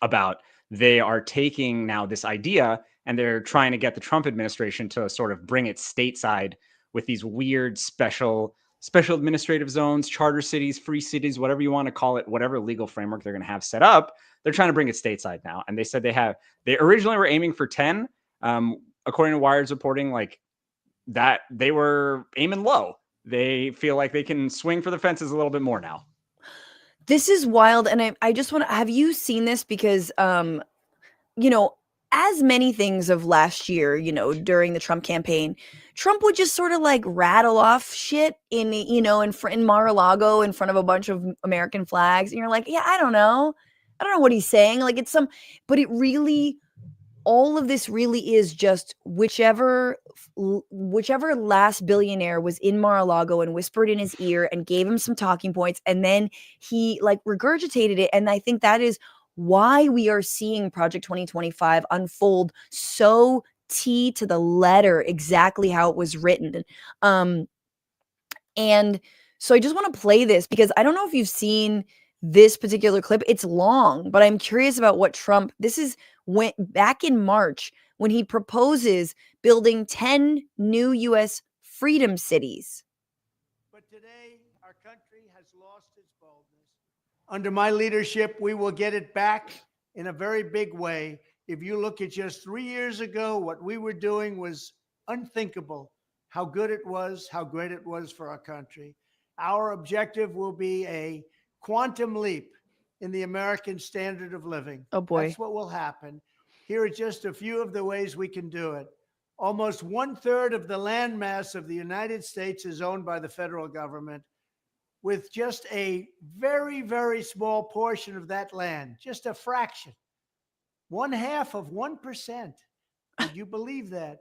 about. They are taking now this idea and they're trying to get the Trump administration to sort of bring it stateside with these weird special special administrative zones, charter cities, free cities, whatever you want to call it, whatever legal framework they're going to have set up. They're trying to bring it stateside now. And they said they originally were aiming for 10. According to Wired's reporting, like that they were aiming low. They feel like they can swing for the fences a little bit more now. This is wild. And I just want to, have you seen this? Because, you know, as many things of last year, you know, during the Trump campaign, Trump would just sort of like rattle off shit in, you know, in Mar-a-Lago in front of a bunch of American flags. And you're like, yeah, I don't know what he's saying. Like it's but it really, all of this really is just whichever last billionaire was in Mar-a-Lago and whispered in his ear and gave him some talking points. And then he like regurgitated it. And I think that is why we are seeing Project 2025 unfold so T to the letter, exactly how it was written. And so I just want to play this because I don't know if you've seen this particular clip. It's long, but I'm curious about what Trump, this is when back in March when he proposes building 10 new US freedom cities. But today, our country has lost its boldness. Under my leadership, we will get it back in a very big way. If you look at just 3 years ago, what we were doing was unthinkable. How good it was, how great it was for our country. Our objective will be a quantum leap in the American standard of living. Oh boy. That's what will happen. Here are just a few of the ways we can do it. Almost 1/3 of the landmass of the United States is owned by the federal government, with just a very, very small portion of that land, just a fraction, 1/2 of 1%. Would you believe that?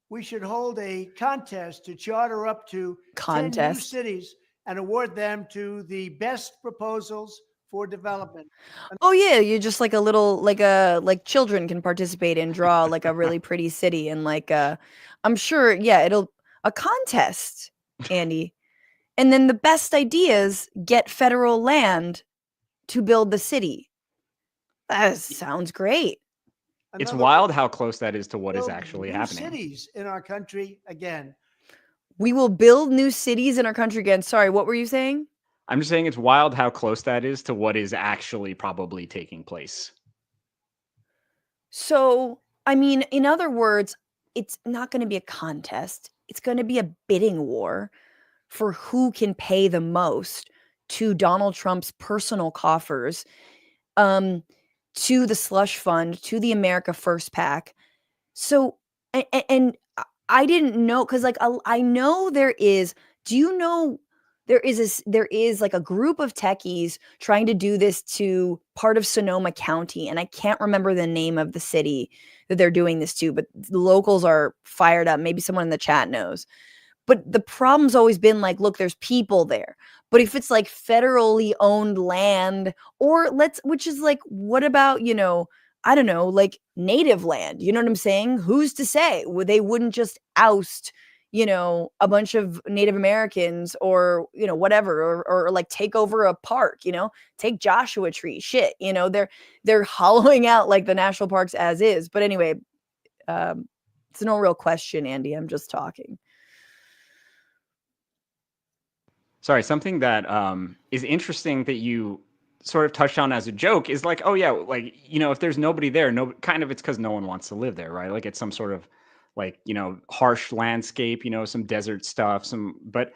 We should hold a contest to charter up to 10 new cities and award them to the best proposals for development. Oh yeah, you're just like a little like children can participate and draw like a really pretty city and like I'm sure it'll a contest, Andy. And then the best ideas get federal land to build the city. That sounds great. It's wild how close that is to what is actually new happening. Cities in our country again. We will build new cities in our country again. Sorry, what were you saying? I'm just saying it's wild how close that is to what is actually probably taking place. So, I mean, in other words, it's not going to be a contest. It's going to be a bidding war for who can pay the most to Donald Trump's personal coffers, to the slush fund, to the America First PAC. So, and I didn't know, because like I know there is. Do you know there is like a group of techies trying to do this to part of Sonoma County, and I can't remember the name of the city that they're doing this to, but the locals are fired up. Maybe someone in the chat knows. But the problem's always been like, look, there's people there. But if it's like federally owned land, or which is like, what about, you know, I don't know, like native land? You know what I'm saying? Who's to say? They wouldn't just oust, you know, a bunch of Native Americans or, you know, whatever, or like take over a park, you know, take Joshua Tree, shit, you know, they're hollowing out like the national parks as is. But anyway, it's no real question, Andy. I'm just talking. Sorry, something that is interesting that you sort of touched on as a joke is like, oh yeah, like, you know, if there's nobody there, kind of it's because no one wants to live there, right? Like it's some sort of like, you know, harsh landscape, you know, some desert stuff, but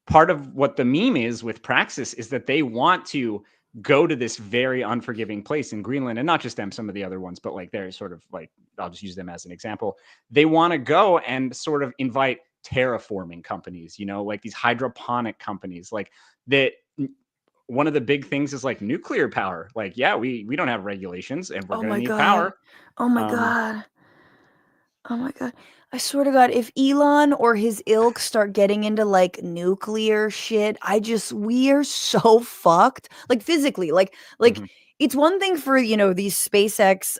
part of what the meme is with Praxis is that they want to go to this very unforgiving place in Greenland, and not just them, some of the other ones, but like they're sort of like, I'll just use them as an example. They want to go and sort of invite terraforming companies, you know, like these hydroponic companies, like that. One of the big things is like nuclear power. Like, yeah, we don't have regulations and we're going to need power. Oh my God. Oh my God. I swear to God, if Elon or his ilk start getting into like nuclear shit, we are so fucked. Like physically, like it's one thing for, you know, these SpaceX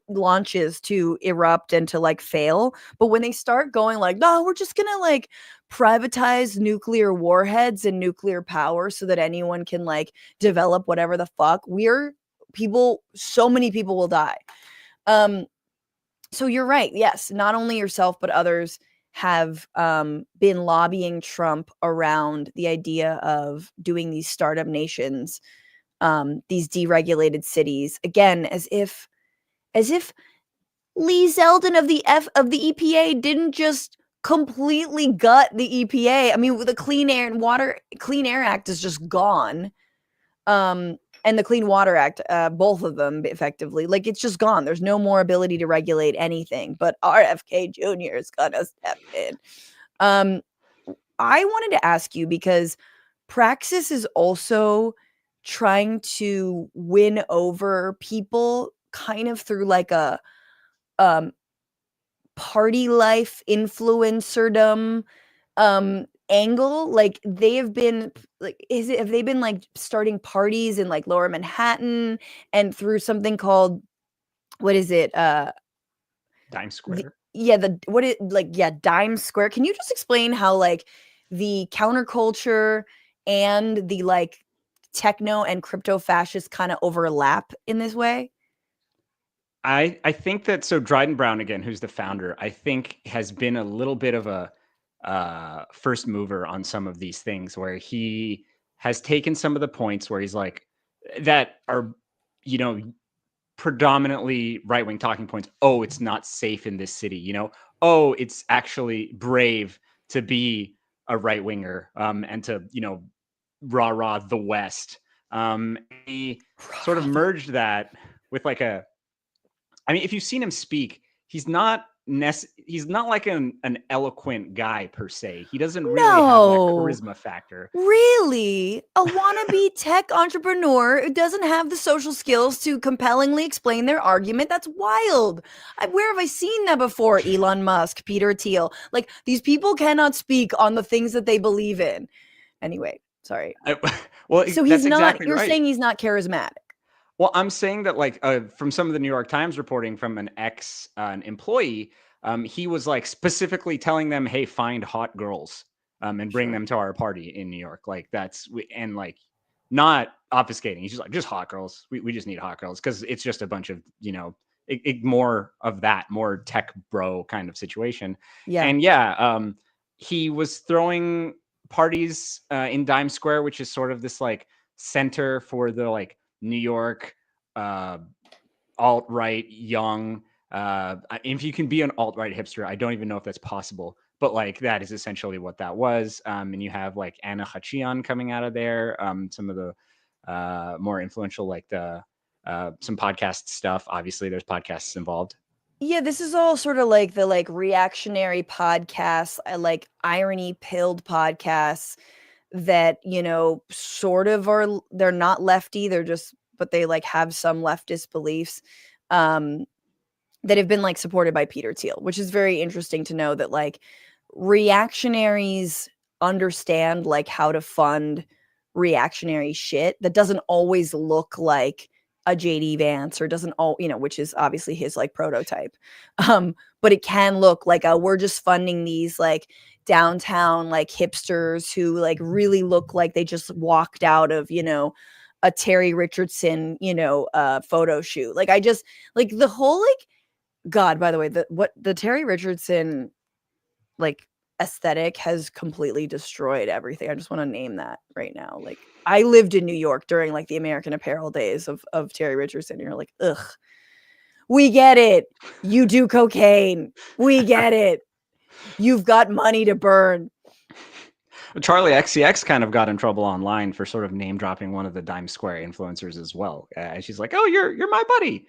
launches to erupt and to like fail. But when they start going like, no, we're just gonna like privatize nuclear warheads and nuclear power so that anyone can like develop whatever the fuck, so many people will die. So you're right. Yes, not only yourself, but others have been lobbying Trump around the idea of doing these startup nations, these deregulated cities, again, as if Lee Zeldin of the EPA didn't just completely gut the EPA. I mean, the Clean Air Act is just gone. And the Clean Water Act, both of them effectively, like, it's just gone. There's no more ability to regulate anything, but RFK Jr. is gonna step in. I wanted to ask you, because Praxis is also trying to win over people kind of through like a party life influencerdom angle. Like, they have been like, have they been like starting parties in like Lower Manhattan and through something called, what is it? Dime Square. Dime Square. Can you just explain how like the counterculture and the like techno and crypto fascists kind of overlap in this way? I think that, so Dryden Brown, again, who's the founder, I think has been a little bit of a first mover on some of these things, where he has taken some of the points where he's like, that are, you know, predominantly right-wing talking points. Oh, it's not safe in this city, you know. Oh, it's actually brave to be a right-winger, and to, you know, rah the West. He sort of merged that with like a, I mean, if you've seen him speak, he's not like an eloquent guy per se. He doesn't really have that No. charisma factor. Really? A wannabe tech entrepreneur who doesn't have the social skills to compellingly explain their argument? That's wild. Where have I seen that before? Elon Musk, Peter Thiel. Like, these people cannot speak on the things that they believe in. Anyway, sorry. Well, So that's he's not, exactly you're right. saying he's not charismatic. Well, I'm saying that, like, from some of the New York Times reporting from an an employee, he was like specifically telling them, "Hey, find hot girls, and bring Sure. them to our party in New York." Like, and like, not obfuscating. He's just like, just hot girls. We just need hot girls, because it's just a bunch of, you know, more of that, more tech bro kind of situation. Yeah. And yeah, he was throwing parties in Dime Square, which is sort of this like center for the like New York alt-right young. If you can be an alt-right hipster, I don't even know if that's possible, but like, that is essentially what that was. And you have like Anna Hachian coming out of there. Some of the more influential, like the some podcast stuff. Obviously, there's podcasts involved. Yeah, this is all sort of like the like reactionary podcasts, like irony pilled podcasts that, you know, sort of they're not lefty, they're just, but they like have some leftist beliefs, that have been like supported by Peter Thiel, which is very interesting to know that like reactionaries understand like how to fund reactionary shit that doesn't always look like a JD Vance, or doesn't all, you know, which is obviously his like prototype. But it can look like we're just funding these like downtown like hipsters who like really look like they just walked out of, you know, a Terry Richardson, you know, photo shoot. Like, I just like the whole like, God, by the way, the Terry Richardson like aesthetic has completely destroyed everything. I just want to name that right now. Like, I lived in New York during like the American Apparel days of Terry Richardson. And you're like, ugh, we get it. You do cocaine. We get it. You've got money to burn. Charlie XCX kind of got in trouble online for sort of name dropping one of the Dime Square influencers as well. She's like, "Oh, you're my buddy.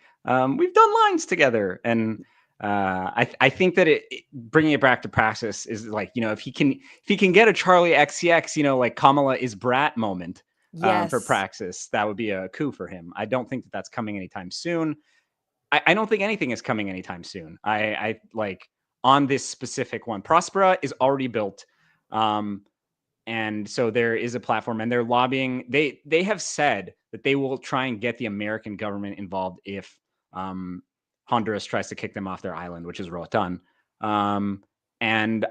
We've done lines together." And I think that bringing it back to Praxis is like, you know, if he can get a Charlie XCX, you know, like Kamala is Brat moment for Yes. Praxis, that would be a coup for him. I don't think that that's coming anytime soon. I don't think anything is coming anytime soon. I like, on this specific one, Prospera is already built. And so there is a platform, and they're lobbying. They have said that they will try and get the American government involved if Honduras tries to kick them off their island, which is Roatan. And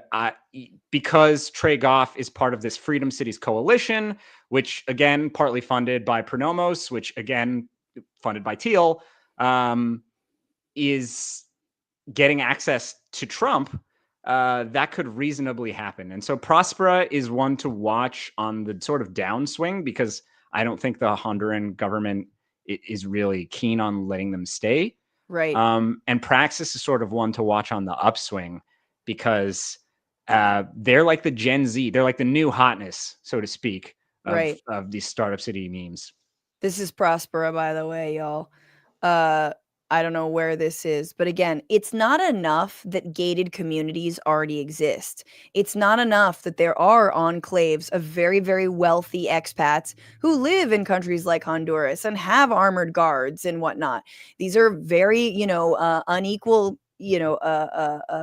because Trey Goff is part of this Freedom Cities coalition, which again partly funded by Pronomos, which again funded by Thiel, is getting access to Trump. that could reasonably happen. And so Prospera is one to watch on the sort of downswing, because I don't think the Honduran government is really keen on letting them stay. Right. And Praxis is sort of one to watch on the upswing, because they're like the Gen Z. They're like the new hotness, so to speak, Right. of these startup city memes. This is Prospera, by the way, y'all. I don't know where this is, but again, it's not enough that gated communities already exist. It's not enough that there are enclaves of very, very wealthy expats who live in countries like Honduras and have armored guards and whatnot. These are very, unequal,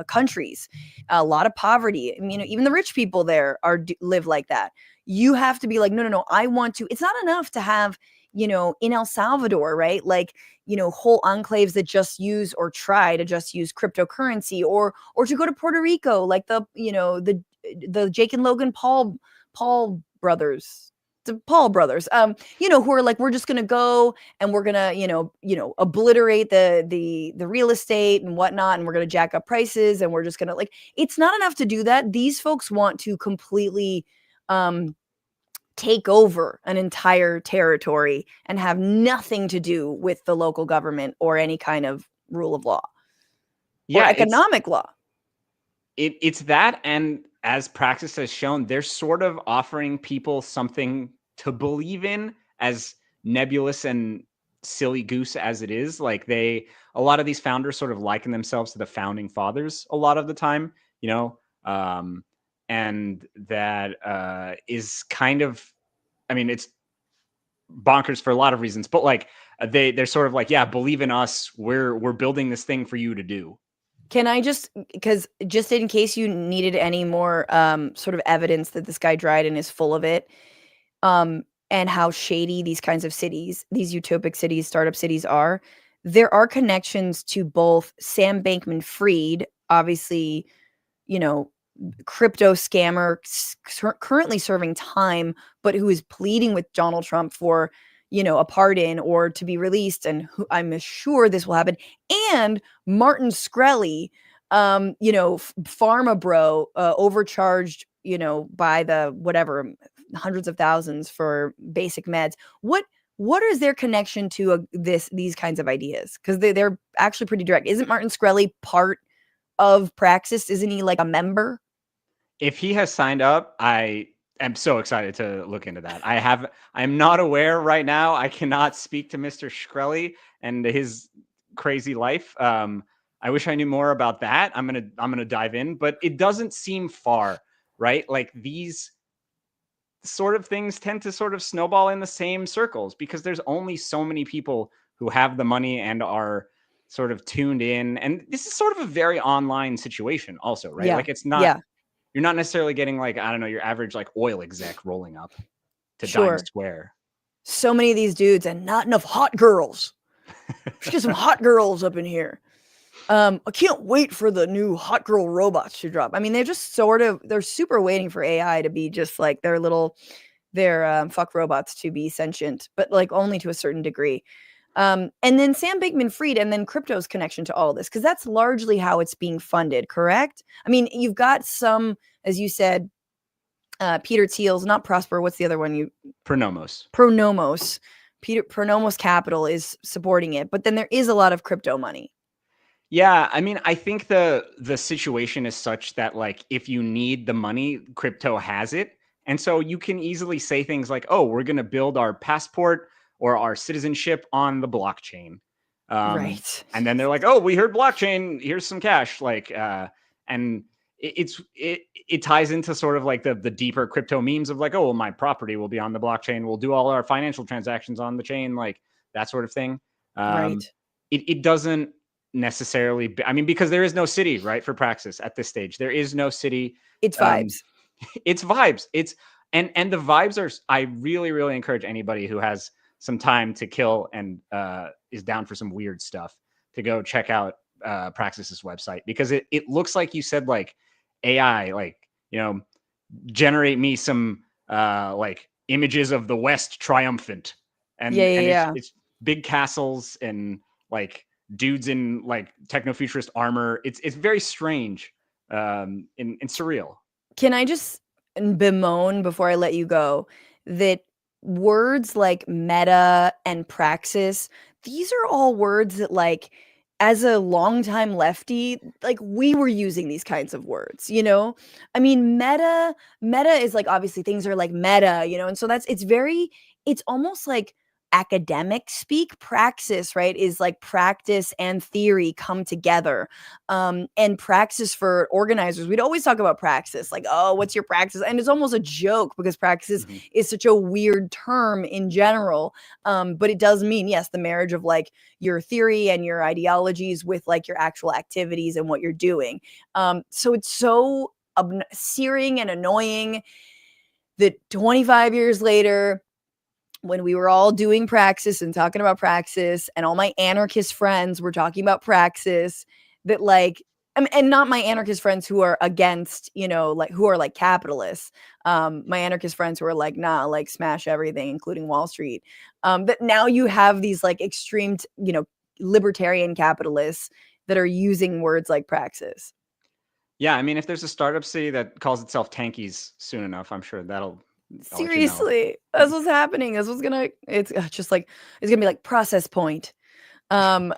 countries. A lot of poverty. I mean, even the rich people there live like that. You have to be like, no, no, no. I want to. It's not enough to have, in El Salvador, right? Like, whole enclaves that just use or try to just use cryptocurrency, or to go to Puerto Rico, like the Jake and Logan Paul brothers, the Paul brothers, who are like, we're just gonna go and we're gonna, obliterate the real estate and whatnot, and we're gonna jack up prices, and we're just gonna, like, it's not enough to do that. These folks want to completely take over an entire territory and have nothing to do with the local government or any kind of rule of law or economic law. It's that, and as Praxis has shown, they're sort of offering people something to believe in, as nebulous and silly goose as it is. Like, a lot of these founders sort of liken themselves to the founding fathers a lot of the time, and that is kind of, I mean, it's bonkers for a lot of reasons, but like they're sort of like, yeah, believe in us. We're building this thing for you to do. Can I just in case you needed any more sort of evidence that this guy Dryden is full of it, and how shady these kinds of cities, these utopic cities, startup cities are, there are connections to both Sam Bankman-Fried, obviously, crypto scammer currently serving time, but who is pleading with Donald Trump for, a pardon or to be released, and who I'm sure this will happen. And Martin Shkreli, pharma bro, overcharged, by the whatever hundreds of thousands for basic meds. What is their connection to these kinds of ideas? Because they're actually pretty direct. Isn't Martin Shkreli part of Praxis? Isn't he like a member? If he has signed up, I am so excited to look into that. I'm not aware right now. I cannot speak to Mr. Shkreli and his crazy life. I wish I knew more about that. I'm gonna dive in, but it doesn't seem far, right? Like, these sort of things tend to sort of snowball in the same circles, because there's only so many people who have the money and are sort of tuned in. And this is sort of a very online situation also, right? Yeah. Like, it's not, you're not necessarily getting, like, I don't know, your average like oil exec rolling up to Times Square. So many of these dudes, and not enough hot girls. Let's get some hot girls up in here. I can't wait for the new hot girl robots to drop. I mean, they're just they're super waiting for AI to be just like their fuck robots to be sentient, but like only to a certain degree. And then Sam Bankman-Fried, and then crypto's connection to all this, because that's largely how it's being funded, correct? I mean, you've got some, as you said, Peter Thiel'S, not Prosper. What's the other one? Pronomos. Pronomos Capital is supporting it, but then there is a lot of crypto money. Yeah, I mean, I think the situation is such that, like, if you need the money, crypto has it. And so you can easily say things like, oh, we're going to build our passport or our citizenship on the blockchain. Right. And then they're like, oh, we heard blockchain, here's some cash. Like, and it ties into sort of like the deeper crypto memes of like, oh, well, my property will be on the blockchain. We'll do all our financial transactions on the chain, like that sort of thing. Right. It doesn't necessarily, I mean, because there is no city, right, for Praxis at this stage. There is no city. It's vibes. It's vibes. And the vibes are, I really, really encourage anybody who has some time to kill and is down for some weird stuff to go check out Praxis's website, because it looks like you said, like, AI, like, generate me some like images of the West triumphant. And it's big castles and like dudes in like techno-futurist armor. It's very strange. in surreal. Can I just bemoan before I let you go that words like meta and praxis, these are all words that, like, as a longtime lefty, like, we were using these kinds of words, you know? I mean, meta is like, obviously things are like meta, you know? And so it's almost like academic speak. Praxis, right, is like practice and theory come together. And praxis for organizers, we'd always talk about praxis, like, oh, what's your praxis? And it's almost a joke because praxis is such a weird term in general. But it does mean, yes, the marriage of like your theory and your ideologies with like your actual activities and what you're doing. So it's so searing and annoying that 25 years later, when we were all doing praxis and talking about praxis, and all my anarchist friends were talking about praxis, that like, I mean, and not my anarchist friends who are against, you know, like who are like capitalists. My anarchist friends who are like, nah, like smash everything, including Wall Street. That now you have these like extreme, you know, libertarian capitalists that are using words like praxis. Yeah, I mean, if there's a startup city that calls itself Tankies soon enough, I'm sure I'll let you know. Seriously, that's what's happening. That's what's gonna. It's just like it's gonna be like process point. Thank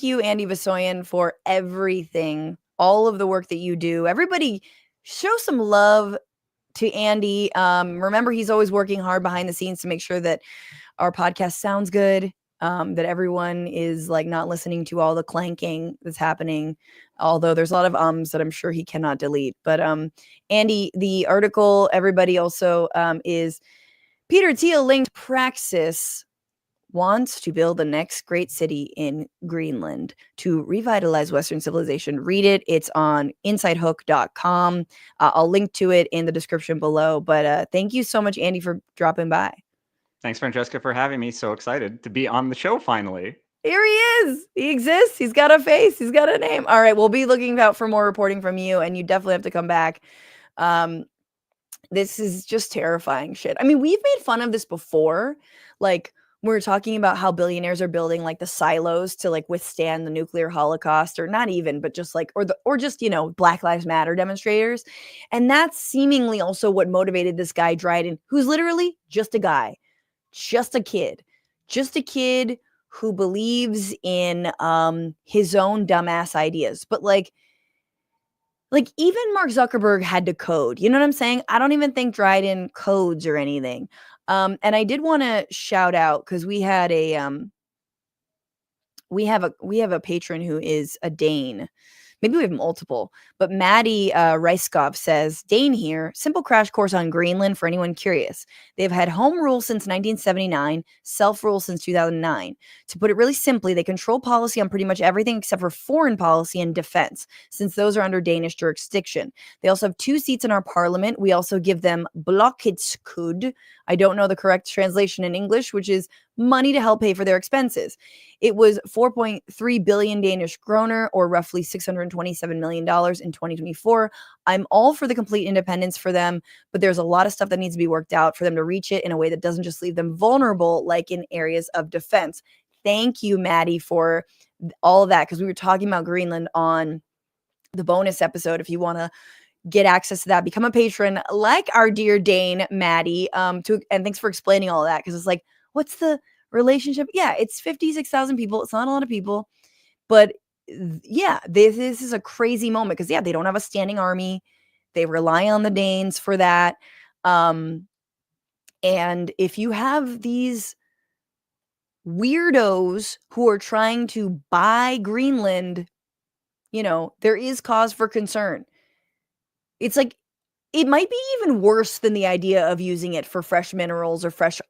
you, Andy Vasoyan, for everything, all of the work that you do. Everybody, show some love to Andy. Remember, he's always working hard behind the scenes to make sure that our podcast sounds good. That everyone is like not listening to all the clanking that's happening. Although there's a lot of ums that I'm sure he cannot delete. But Andy, the article, everybody also is Peter Thiel linked Praxis wants to build the next great city in Greenland to revitalize Western civilization. Read it. It's on insidehook.com. I'll link to it in the description below. But thank you so much, Andy, for dropping by. Thanks, Francesca, for having me. So excited to be on the show finally. Here he is. He exists. He's got a face. He's got a name. All right. We'll be looking out for more reporting from you, and you definitely have to come back. This is just terrifying shit. I mean, we've made fun of this before. Like, we're talking about how billionaires are building like the silos to like withstand the nuclear holocaust, or not even, but just like, or just, you know, Black Lives Matter demonstrators. And that's seemingly also what motivated this guy Dryden, who's literally just a guy, just a kid who believes in his own dumbass ideas. But like even Mark Zuckerberg had to code. You know what I'm saying? I don't even think Dryden codes or anything. And I did want to shout out, because we had we have a patron who is a Dane. Maybe we have multiple, but Maddie Reiskov says, Dane here, simple crash course on Greenland for anyone curious. They've had home rule since 1979, self-rule since 2009. To put it really simply, they control policy on pretty much everything except for foreign policy and defense, since those are under Danish jurisdiction. They also have 2 seats in our parliament. We also give them blokketskud. I don't know the correct translation in English, which is money to help pay for their expenses. It was 4.3 billion Danish kroner, or roughly $627 million in 2024. I'm all for the complete independence for them, but there's a lot of stuff that needs to be worked out for them to reach it in a way that doesn't just leave them vulnerable, like in areas of defense. Thank you, Maddie, for all of that, because we were talking about Greenland on the bonus episode. If you want to get access to that, become a patron like our dear Dane, Maddie. And thanks for explaining all of that, because it's like, what's the relationship? Yeah, it's 56,000 people. It's not a lot of people, but yeah, this is a crazy moment, because yeah, they don't have a standing army. They rely on the Danes for that. And if you have these weirdos who are trying to buy Greenland, you know, there is cause for concern. It's like, it might be even worse than the idea of using it for fresh minerals or fresh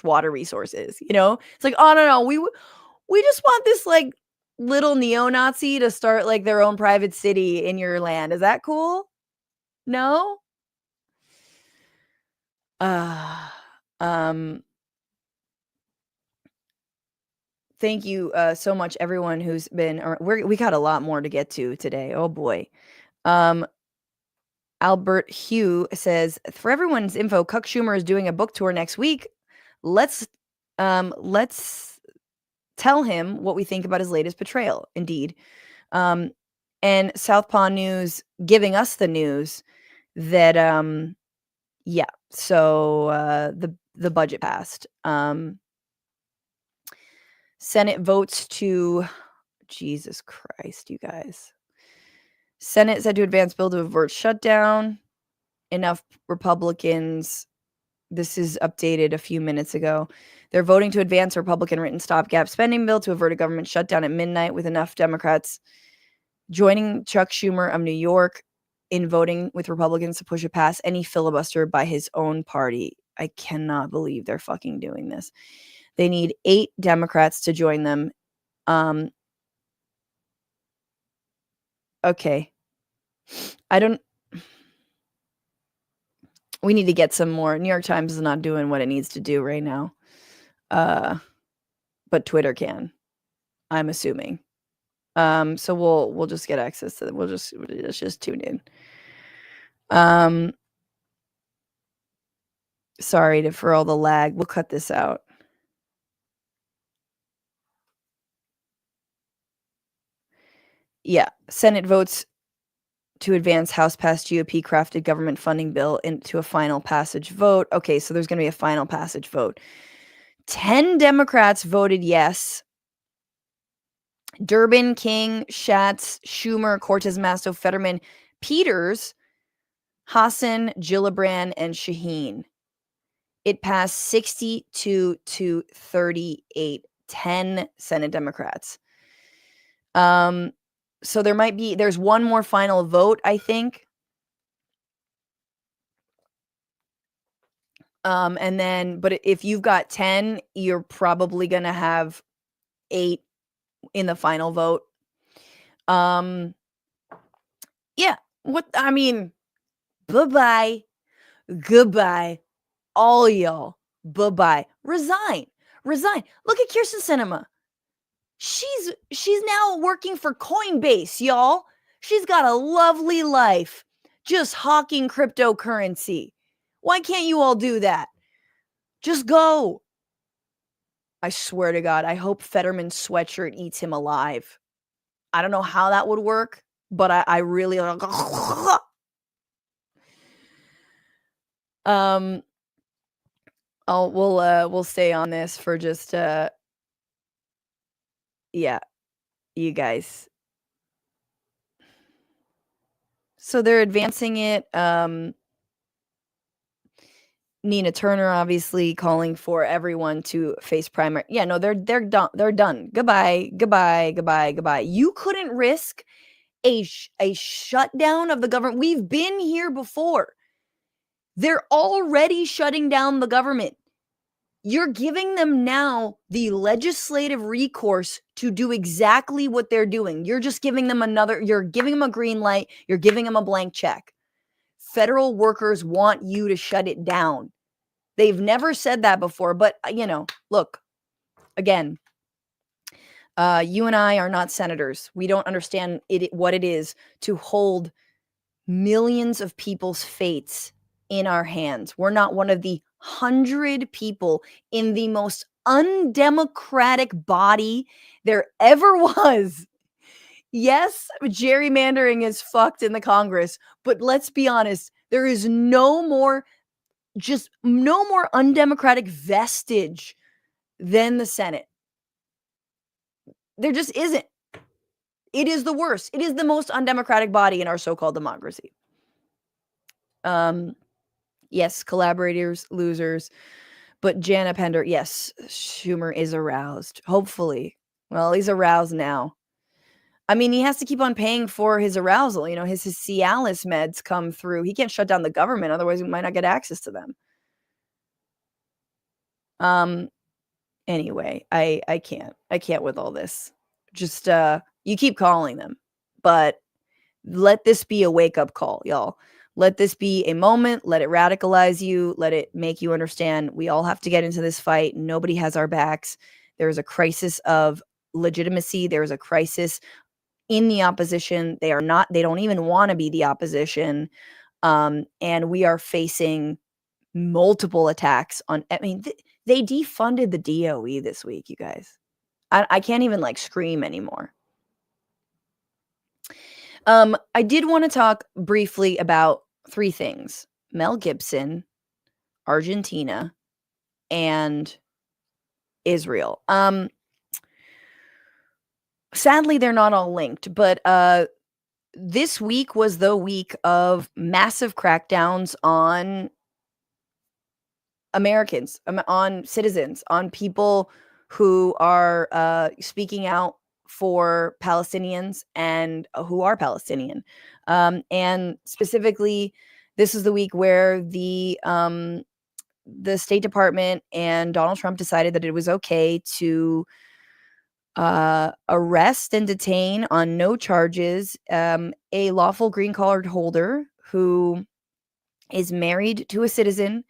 water resources. You know, it's like, oh no, we just want this like little neo-Nazi to start like their own private city in your land. Is that cool? No. Thank you so much, everyone who's been. We got a lot more to get to today. Oh boy. Albert Hugh says, for everyone's info, Cuck Schumer is doing a book tour next week. Let's tell him what we think about his latest betrayal. Indeed. And Southpaw News giving us the news that yeah, so the budget passed. Senate votes to Jesus Christ, you guys. Senate said to advance bill to avert shutdown. Enough Republicans. This is updated a few minutes ago. They're voting to advance a Republican written stopgap spending bill to avert a government shutdown at midnight, with enough Democrats joining Chuck Schumer of New York in voting with Republicans to push it past any filibuster by his own party. I cannot believe they're fucking doing this. They need 8 Democrats to join them. Okay. We need to get some more. New York Times is not doing what it needs to do right now. But Twitter can, I'm assuming. So we'll just get access to them. Let's just tune in. Sorry for all the lag. We'll cut this out. Yeah, Senate votes to advance House-passed GOP-crafted government funding bill into a final passage vote. Okay, so there's going to be a final passage vote. 10 Democrats voted yes. Durbin, King, Schatz, Schumer, Cortez Masto, Fetterman, Peters, Hassan, Gillibrand, and Shaheen. It passed 62 to 38. 10 Senate Democrats. So there's one more final vote, I think. But if you've got 10, you're probably going to have 8 in the final vote. Yeah, bye-bye. Goodbye. All y'all. Bye-bye. Resign. Look at Kirsten Sinema. She's now working for Coinbase, y'all. She's got a lovely life, just hawking cryptocurrency. Why can't you all do that? Just go. I swear to God, I hope Fetterman's sweatshirt eats him alive. I don't know how that would work, but I really we'll stay on this for just yeah, you guys. So they're advancing it. Nina Turner obviously calling for everyone to face primary. Yeah, no, they're done. They're done. Goodbye. You couldn't risk a shutdown of the government. We've been here before. They're already shutting down the government. You're giving them now the legislative recourse to do exactly what they're doing. You're just giving them you're giving them a green light. You're giving them a blank check. Federal workers want you to shut it down. They've never said that before, but look, again, you and I are not senators. We don't understand what it is to hold millions of people's fates in our hands. We're not one of the 100 people in the most undemocratic body there ever was. Yes, gerrymandering is fucked in the Congress, but let's be honest, there is no more undemocratic vestige than the Senate. There just isn't. It is the worst. It is the most undemocratic body in our so-called democracy. Yes, collaborators, losers. But Jana Pender, yes, Schumer is aroused. Hopefully. Well, he's aroused now. I mean, he has to keep on paying for his arousal. His Cialis meds come through. He can't shut down the government. Otherwise, we might not get access to them. Anyway, I can't with all this. Just, you keep calling them. But let this be a wake-up call, y'all. Let this be a moment. Let it radicalize you. Let it make you understand we all have to get into this fight. Nobody has our backs. There is a crisis of legitimacy. There is a crisis in the opposition. They don't even want to be the opposition. And we are facing multiple attacks on, they defunded the DOE this week, you guys. I can't even scream anymore. I did want to talk briefly about 3 things: Mel Gibson, Argentina, and Israel. Sadly, they're not all linked, but this week was the week of massive crackdowns on Americans, on citizens, on people who are speaking out for Palestinians and who are Palestinian. And specifically, this is the week where the State Department and Donald Trump decided that it was okay to arrest and detain on no charges a lawful green card holder who is married to a citizen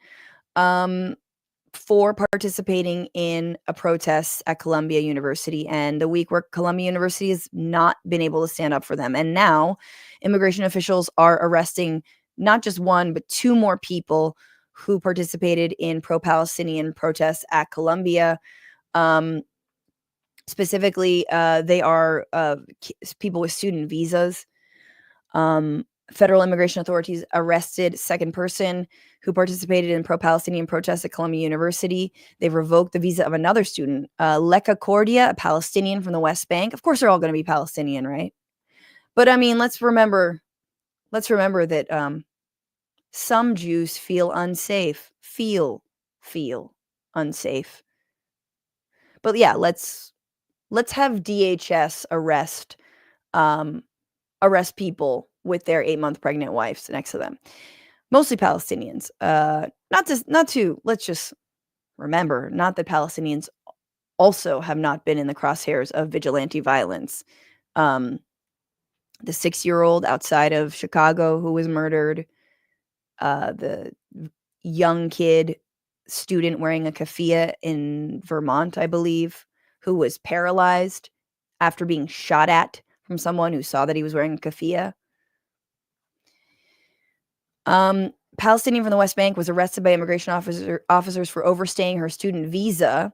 for participating in a protest at Columbia University, and the week where Columbia University has not been able to stand up for them. And now immigration officials are arresting not just 1, but 2 more people who participated in pro-Palestinian protests at Columbia. Specifically, they are people with student visas. Federal immigration authorities arrested second person who participated in pro-Palestinian protests at Columbia University. They've revoked the visa of another student, Leka Cordia, a Palestinian from the West Bank. Of course, they're all going to be Palestinian, right? But I mean, let's remember that some Jews feel unsafe, feel unsafe. But yeah, let's have DHS arrest people with their 8-month pregnant wives next to them, mostly Palestinians. Let's just remember, not that Palestinians also have not been in the crosshairs of vigilante violence. The 6-year-old outside of Chicago who was murdered, the young kid student wearing a keffiyeh in Vermont, I believe, who was paralyzed after being shot at from someone who saw that he was wearing a keffiyeh. Palestinian from the West Bank was arrested by immigration officers for overstaying her student visa.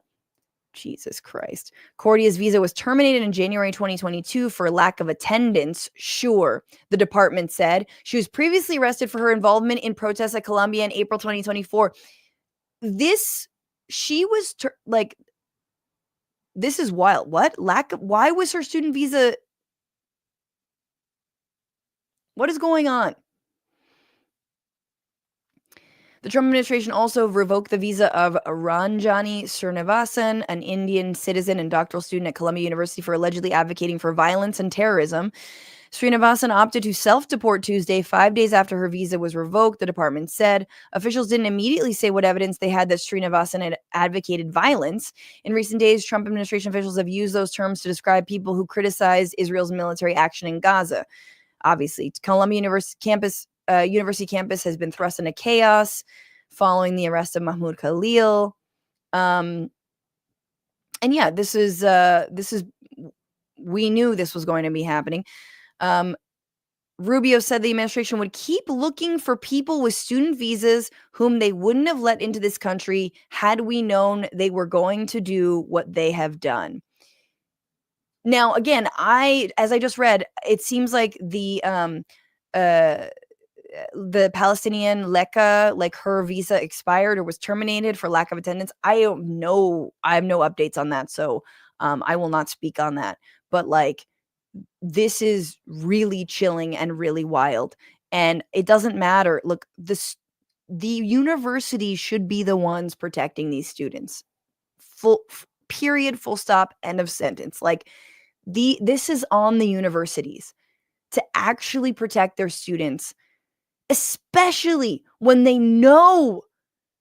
Jesus Christ. Cordia's visa was terminated in January 2022 for lack of attendance. Sure, the department said. She was previously arrested for her involvement in protests at Columbia in April 2024. This is wild. What? Why was her student visa? What is going on? The Trump administration also revoked the visa of Ranjani Srinivasan, an Indian citizen and doctoral student at Columbia University, for allegedly advocating for violence and terrorism. Srinivasan opted to self-deport Tuesday, 5 days after her visa was revoked, the department said. Officials didn't immediately say what evidence they had that Srinivasan had advocated violence. In recent days, Trump administration officials have used those terms to describe people who criticize Israel's military action in Gaza. Obviously, Columbia University campus has been thrust into chaos following the arrest of Mahmoud Khalil. And yeah, this is we knew this was going to be happening. Rubio said the administration would keep looking for people with student visas whom they wouldn't have let into this country had we known they were going to do what they have done. Now, again, as I just read, it seems like the Palestinian Leka, like her visa expired or was terminated for lack of attendance. I don't know. I have no updates on that, so I will not speak on that. But like, this is really chilling and really wild, and it doesn't matter. Look, the university should be the ones protecting these students. Period. Full stop. End of sentence. Like, this is on the universities to actually protect their students, especially when they know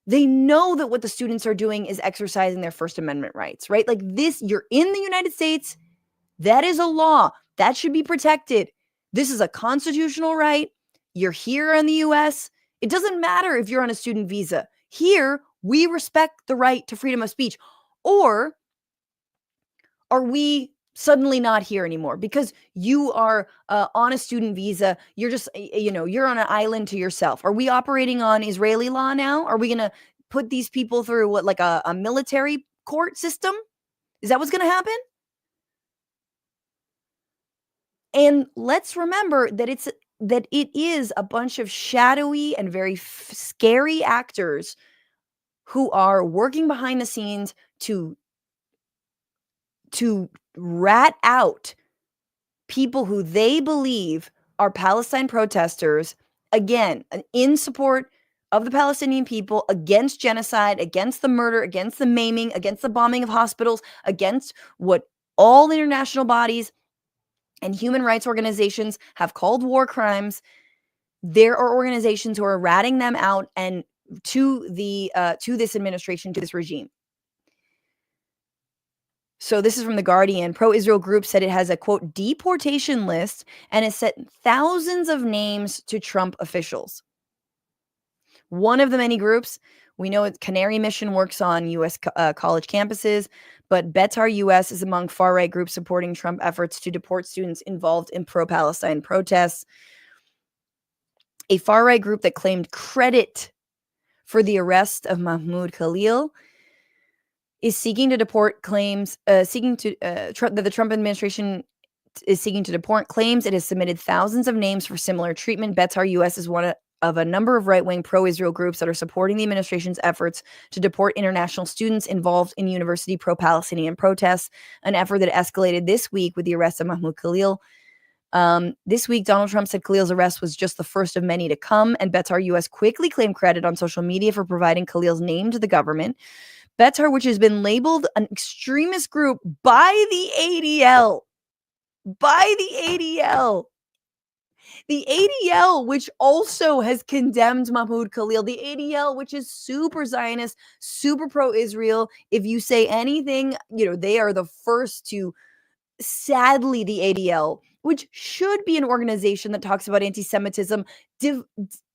that what the students are doing is exercising their First Amendment rights, right? Like this, you're in the United States. That is a law that should be protected. This is a constitutional right. You're here in the US. It doesn't matter if you're on a student visa. Here, we respect the right to freedom of speech. Or are we suddenly not here anymore because you are on a student visa? You're just, you're on an island to yourself. Are we operating on Israeli law now? Are we going to put these people through what, like a military court system? Is that what's going to happen? And let's remember that it is a bunch of shadowy and very scary actors who are working behind the scenes to rat out people who they believe are Palestine protesters, again, in support of the Palestinian people, against genocide, against the murder, against the maiming, against the bombing of hospitals, against what all international bodies and human rights organizations have called war crimes. There are organizations who are ratting them out and to this administration, to this regime. So this is from The Guardian. Pro-Israel group said it has a, quote, deportation list and has sent thousands of names to Trump officials. One of the many groups, we know Canary Mission works on U.S. College campuses, but Betar U.S. is among far-right groups supporting Trump efforts to deport students involved in pro-Palestine protests. A far-right group that claimed credit for the arrest of Mahmoud Khalil is seeking to deport claims, that the Trump administration is seeking to deport claims. It has submitted thousands of names for similar treatment. Betar U.S. is one of a number of right-wing pro-Israel groups that are supporting the administration's efforts to deport international students involved in university pro-Palestinian protests, an effort that escalated this week with the arrest of Mahmoud Khalil. This week, Donald Trump said Khalil's arrest was just the first of many to come, and Betar U.S. quickly claimed credit on social media for providing Khalil's name to the government. Betar, which has been labeled an extremist group by the ADL. The ADL, which also has condemned Mahmoud Khalil. The ADL, which is super Zionist, super pro-Israel. If you say anything, they are the first to, sadly, the ADL, which should be an organization that talks about anti-Semitism,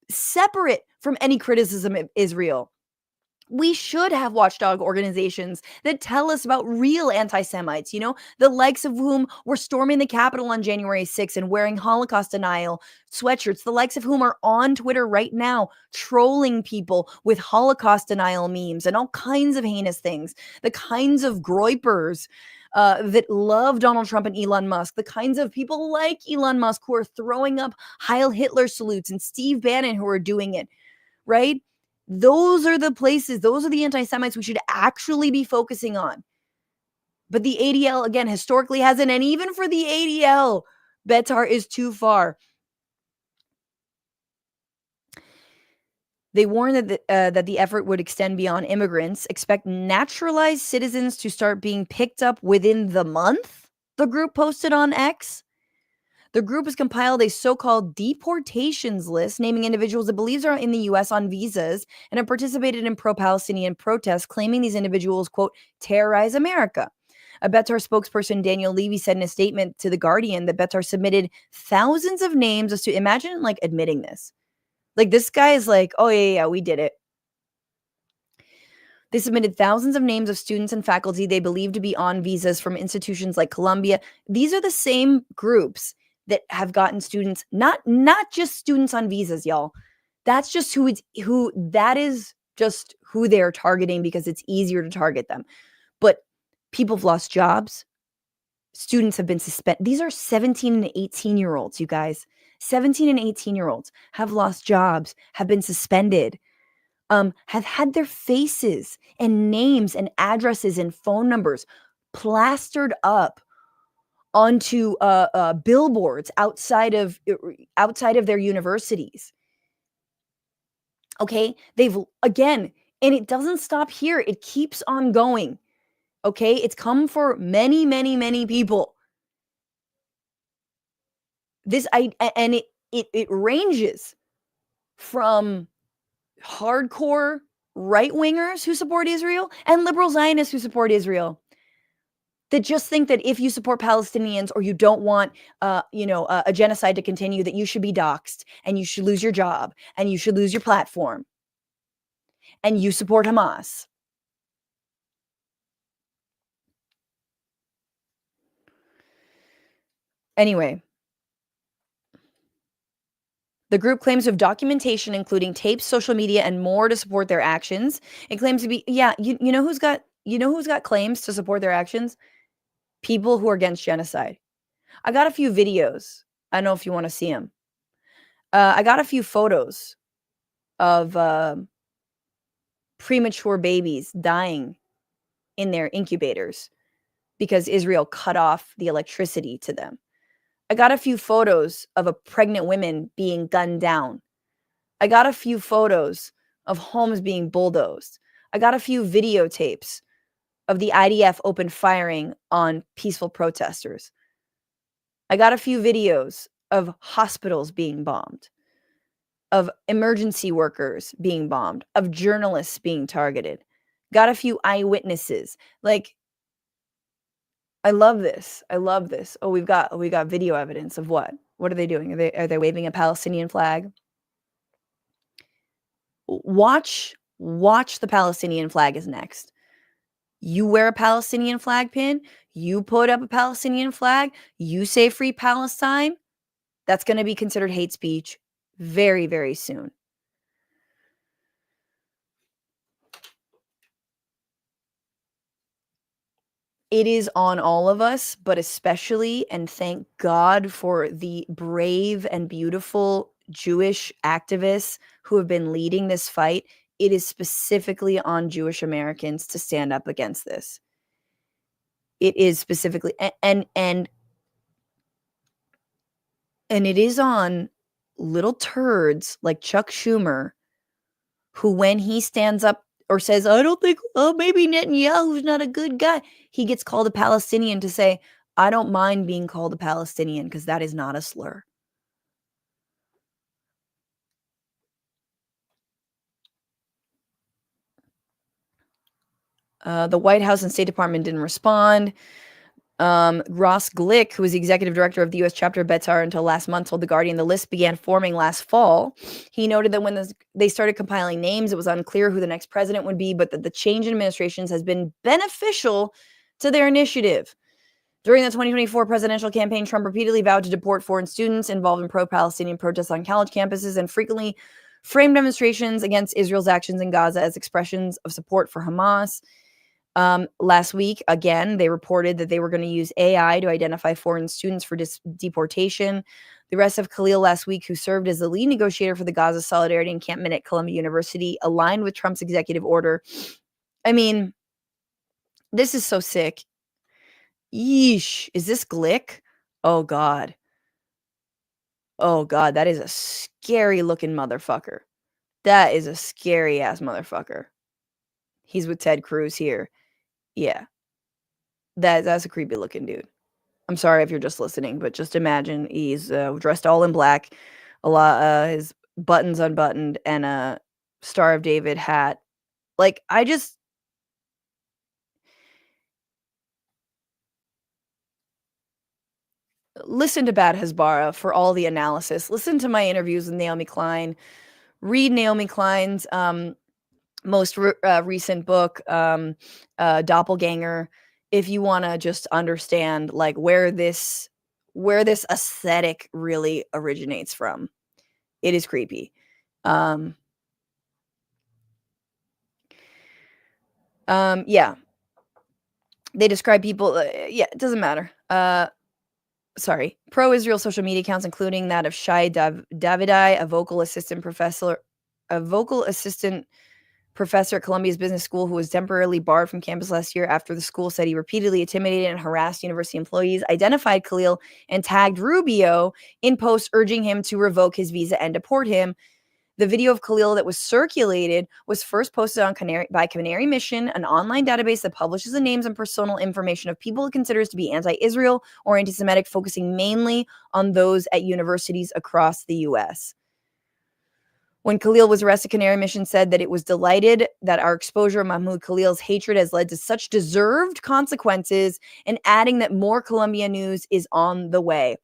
separate from any criticism of Israel. We should have watchdog organizations that tell us about real anti-Semites, the likes of whom were storming the Capitol on January 6th and wearing Holocaust denial sweatshirts, the likes of whom are on Twitter right now trolling people with Holocaust denial memes and all kinds of heinous things, the kinds of groypers that love Donald Trump and Elon Musk, the kinds of people like Elon Musk who are throwing up Heil Hitler salutes, and Steve Bannon who are doing it, right? Those are the places, those are the anti-Semites we should actually be focusing on. But the ADL, again, historically hasn't, and even for the ADL, Betar is too far. They warn that the effort would extend beyond immigrants. Expect naturalized citizens to start being picked up within the month, the group posted on X. The group has compiled a so-called deportations list, naming individuals it believes are in the U.S. on visas and have participated in pro-Palestinian protests, claiming these individuals, quote, terrorize America. A Betar spokesperson, Daniel Levy, said in a statement to The Guardian that Betar submitted thousands of names as to, imagine, admitting this. This guy is like, oh, yeah, we did it. They submitted thousands of names of students and faculty they believe to be on visas from institutions like Columbia. These are the same groups that have gotten students, not just students on visas, y'all. That's just who they're targeting because it's easier to target them. But people have lost jobs. Students have been suspended. These are 17 and 18-year-olds, you guys. 17 and 18-year-olds have lost jobs, have been suspended, have had their faces and names and addresses and phone numbers plastered up onto billboards outside of their universities. Okay, they've, again, and it doesn't stop here. It keeps on going. Okay, it's come for many, many, many people. It ranges from hardcore right-wingers who support Israel and liberal Zionists who support Israel, that just think that if you support Palestinians or you don't want, a genocide to continue, that you should be doxxed and you should lose your job and you should lose your platform and you support Hamas. Anyway, the group claims to have documentation, including tapes, social media, and more to support their actions. It claims to be, you know who's got claims to support their actions? People who are against genocide. I got a few videos. I don't know if you want to see them. I got a few photos of premature babies dying in their incubators because Israel cut off the electricity to them. I got a few photos of a pregnant women being gunned down. I got a few photos of homes being bulldozed. I got a few videotapes of the IDF open firing on peaceful protesters. I got a few videos of hospitals being bombed, of emergency workers being bombed, of journalists being targeted. Got a few eyewitnesses. Like, I love this. I love this. Oh, we've got video evidence of what? What are they doing? Are they waving a Palestinian flag? Watch the Palestinian flag is next. You wear a Palestinian flag pin, you put up a Palestinian flag, you say free Palestine, that's going to be considered hate speech very, very soon. It is on all of us, but especially, and thank God for the brave and beautiful Jewish activists who have been leading this fight. It is specifically on Jewish Americans to stand up against this. It is specifically, and it is on little turds like Chuck Schumer, who when he stands up or says, I don't think, maybe Netanyahu's not a good guy, he gets called a Palestinian to say, I don't mind being called a Palestinian because that is not a slur. The White House and State Department didn't respond. Ross Glick, who was the executive director of the U.S. chapter of Betar until last month, told The Guardian the list began forming last fall. He noted that when they started compiling names, it was unclear who the next president would be, but that the change in administrations has been beneficial to their initiative. During the 2024 presidential campaign, Trump repeatedly vowed to deport foreign students involved in pro-Palestinian protests on college campuses and frequently framed demonstrations against Israel's actions in Gaza as expressions of support for Hamas. Last week, again, they reported that they were going to use AI to identify foreign students for deportation. The arrest of Khalil last week, who served as the lead negotiator for the Gaza Solidarity Encampment at Columbia University, aligned with Trump's executive order. I mean, this is so sick. Yeesh. Is this Glick? Oh, God. Oh, God. That is a scary looking motherfucker. That is a scary ass motherfucker. He's with Ted Cruz here. Yeah. That's a creepy looking dude. I'm sorry if you're just listening, but just imagine he's dressed all in black, his buttons unbuttoned, and a Star of David hat. Like, I just... Listen to Bad Hasbara for all the analysis. Listen to my interviews with Naomi Klein. Read Naomi Klein's most recent book, Doppelganger, if you want to just understand like where this aesthetic really originates from. It is creepy. Yeah. They describe people, yeah, it doesn't matter. Sorry. Pro-Israel social media accounts, including that of Shai Davidai, a vocal assistant professor at Columbia's Business School, who was temporarily barred from campus last year after the school said he repeatedly intimidated and harassed university employees, identified Khalil and tagged Rubio in posts urging him to revoke his visa and deport him. The video of Khalil that was circulated was first posted on by Canary Mission, an online database that publishes the names and personal information of people it considers to be anti-Israel or anti-Semitic, focusing mainly on those at universities across the U.S. When Khalil was arrested, Canary Mission said that it was delighted that our exposure of Mahmoud Khalil's hatred has led to such deserved consequences, and adding that more Columbia news is on the way.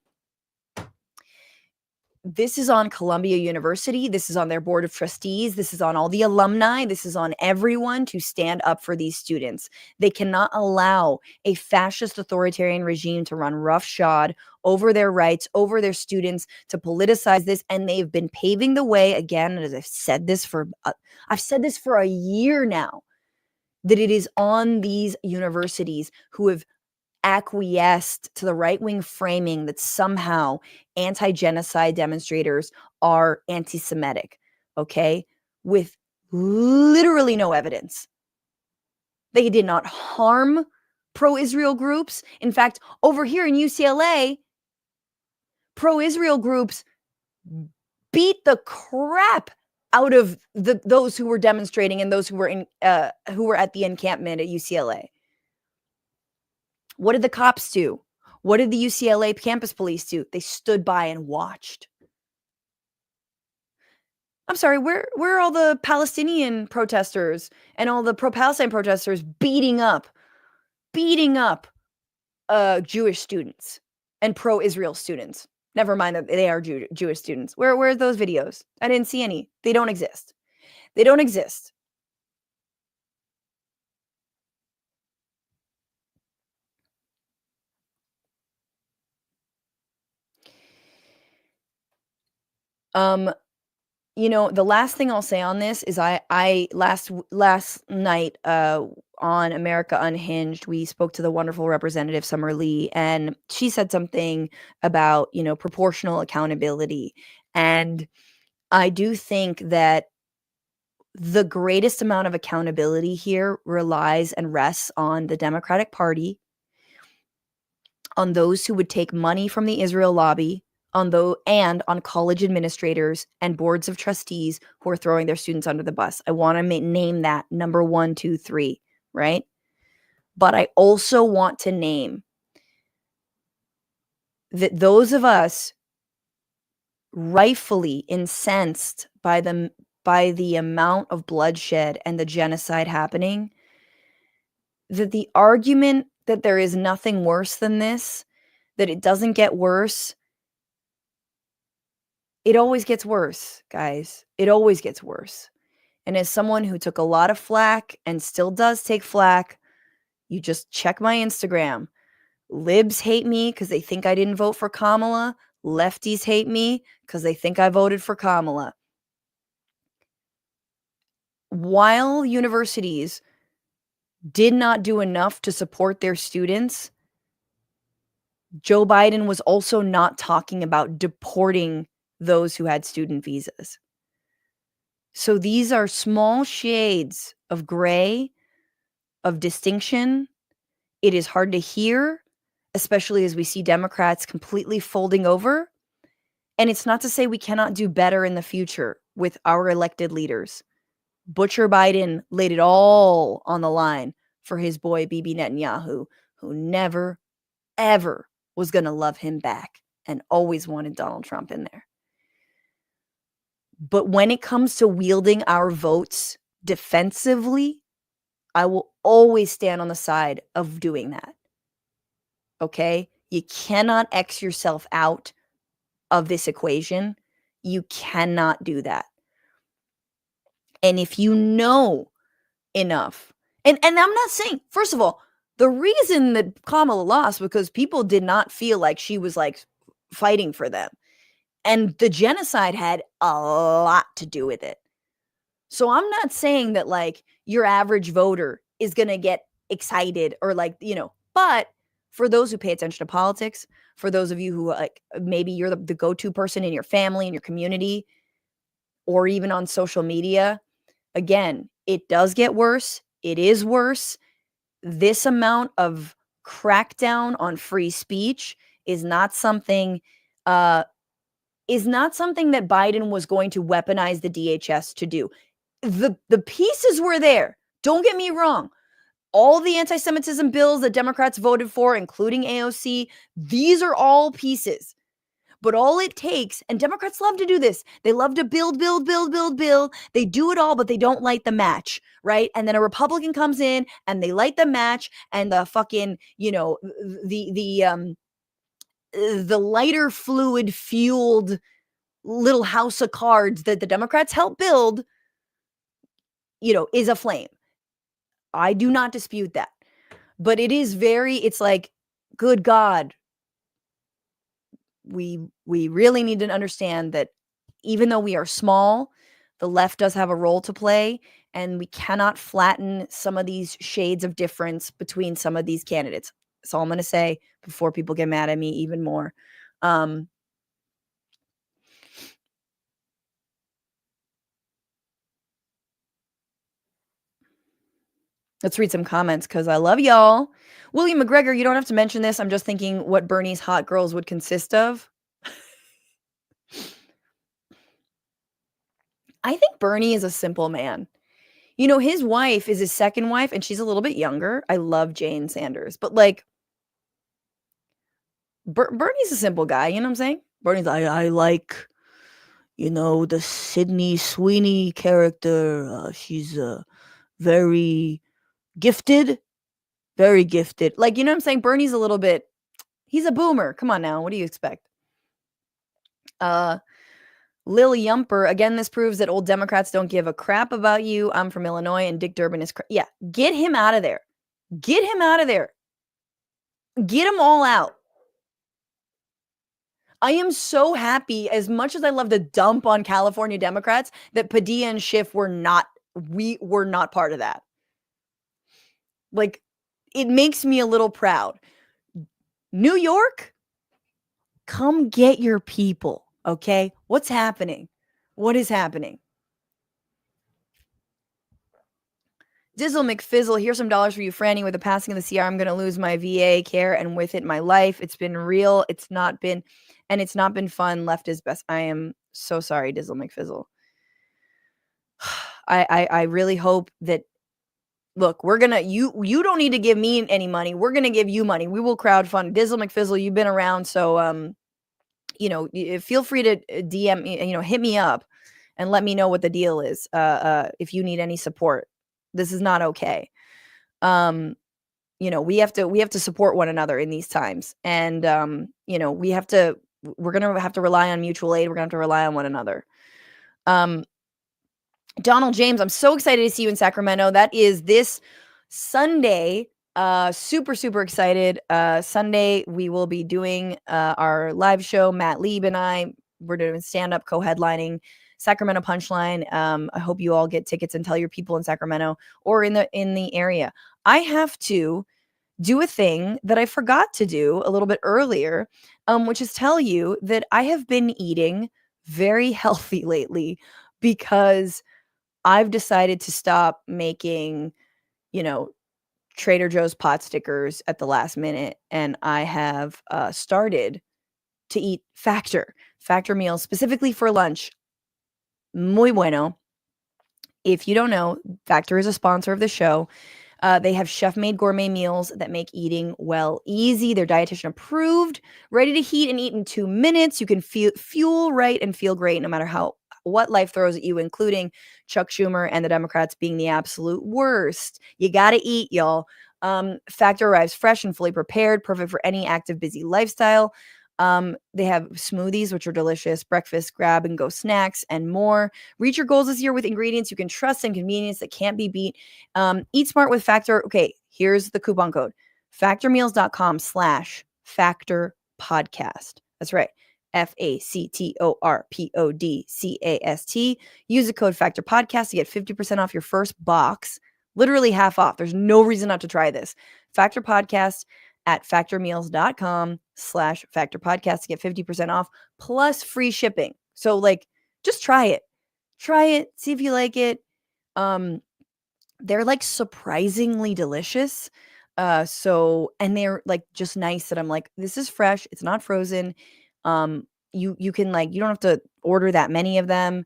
This is on Columbia University. This is on their board of trustees. This is on all the alumni. This is on everyone to stand up for these students. They cannot allow a fascist authoritarian regime to run roughshod over their rights, over their students, to politicize this. And they've been paving the way again. As I've said this for a year now, that it is on these universities who have acquiesced to the right-wing framing that somehow anti-genocide demonstrators are anti-Semitic, okay? With literally no evidence. They did not harm pro-Israel groups. In fact, over here in UCLA, pro-Israel groups beat the crap out of those who were demonstrating and those who were at the encampment at UCLA. What did the cops do? What did the UCLA campus police do? They stood by and watched. I'm sorry, where are all the Palestinian protesters and all the pro-Palestine protesters beating up Jewish students and pro-Israel students? Never mind that they are Jewish students. Where are those videos? I didn't see any. They don't exist. They don't exist. You know, the last thing I'll say on this is I last night on America Unhinged, we spoke to the wonderful Representative Summer Lee, and she said something about, you know, proportional accountability. And I do think that the greatest amount of accountability here relies and rests on the Democratic Party, on those who would take money from the Israel lobby, and on college administrators and boards of trustees who are throwing their students under the bus. I want to name that number 1, 2, 3, right? But I also want to name that those of us rightfully incensed by the amount of bloodshed and the genocide happening, that the argument that there is nothing worse than this, that it doesn't get worse, it always gets worse, guys. It always gets worse. And as someone who took a lot of flack and still does take flack, you just check my Instagram. Libs hate me because they think I didn't vote for Kamala. Lefties hate me because they think I voted for Kamala. While universities did not do enough to support their students, Joe Biden was also not talking about deporting those who had student visas. So these are small shades of gray, of distinction. It is hard to hear, especially as we see Democrats completely folding over. And it's not to say we cannot do better in the future with our elected leaders. Butcher Biden laid it all on the line for his boy Bibi Netanyahu, who never, ever was going to love him back and always wanted Donald Trump in there. But when it comes to wielding our votes defensively, I will always stand on the side of doing that. Okay? You cannot X yourself out of this equation. You cannot do that. And if you know enough, and I'm not saying, first of all, the reason that Kamala lost was because people did not feel like she was like fighting for them. And the genocide had a lot to do with it. So I'm not saying that like your average voter is going to get excited or like, you know, but for those who pay attention to politics, for those of you who like maybe you're the go-to person in your family, in your community, or even on social media, again, it does get worse. It is worse. This amount of crackdown on free speech is not something that Biden was going to weaponize the DHS to do. The pieces were there. Don't get me wrong. All the anti-Semitism bills that Democrats voted for, including AOC, these are all pieces. But all it takes, and Democrats love to do this, they love to build. They do it all, but they don't light the match, right? And then a Republican comes in and they light the match, and the fucking, you know, the lighter fluid fueled little house of cards that the Democrats helped build, you know, is aflame. I do not dispute that. But it is it's like, good God, we really need to understand that even though we are small, the left does have a role to play, and we cannot flatten some of these shades of difference between some of these candidates. That's all I'm going to say before people get mad at me even more. Let's read some comments because I love y'all. William McGregor, you don't have to mention this. I'm just thinking what Bernie's hot girls would consist of. I think Bernie is a simple man. You know, his wife is his second wife, and she's a little bit younger. I love Jane Sanders, but like, Bernie's a simple guy. You know what I'm saying? Bernie's I like, you know, the Sydney Sweeney character. She's very gifted, very gifted. Like, you know what I'm saying? Bernie's a little bit. He's a boomer. Come on now. What do you expect? Lil Yumper, again, this proves that old Democrats don't give a crap about you. I'm from Illinois and Dick Durbin is yeah, get him out of there. Get him out of there. Get them all out. I am so happy, as much as I love to dump on California Democrats, that Padilla and Schiff were not part of that. Like, it makes me a little proud. New York, come get your people, okay? What's happening? What is happening? Dizzle McFizzle, here's some dollars for you, Franny. With the passing of the CR, I'm going to lose my VA care and with it my life. It's been real. It's not been fun. Left is best. I am so sorry, Dizzle McFizzle. I really hope that, look, we're going to, you don't need to give me any money. We're going to give you money. We will crowdfund. Dizzle McFizzle, you've been around. So, you know, feel free to DM me, you know, hit me up and let me know what the deal is. If you need any support. This is not okay. You know, we have to support one another in these times. And, you know, we're going to have to rely on mutual aid. We're going to have to rely on one another. Donald James, I'm so excited to see you in Sacramento. That is this Sunday. Super, super excited. Sunday, we will be doing our live show. Matt Lieb and I, we're doing stand-up co-headlining Sacramento Punchline. I hope you all get tickets and tell your people in Sacramento or in the area. I have to do a thing that I forgot to do a little bit earlier, which is tell you that I have been eating very healthy lately because I've decided to stop making, you know, Trader Joe's pot stickers at the last minute, and I have started to eat Factor meals specifically for lunch. Muy bueno. If you don't know, Factor is a sponsor of the show. They have chef-made gourmet meals that make eating well easy. They're dietitian approved, ready to heat and eat in 2 minutes. You can fuel right and feel great no matter what life throws at you, including Chuck Schumer and the Democrats being the absolute worst. You got to eat, y'all. Factor arrives fresh and fully prepared, perfect for any active, busy lifestyle. They have smoothies, which are delicious, breakfast, grab and go snacks, and more. Reach your goals this year with ingredients you can trust and convenience that can't be beat. Eat smart with Factor. Okay, here's the coupon code. factormeals.com/Factor Podcast. That's right. FACTORPODCAST. Use the code Factor Podcast to get 50% off your first box. Literally half off. There's no reason not to try this. Factor Podcast at factormeals.com/Factor Podcast to get 50% off plus free shipping. So like, just try it. Try it. See if you like it. They're like surprisingly delicious. And they're like just nice that I'm like, this is fresh. It's not frozen. You can like, you don't have to order that many of them.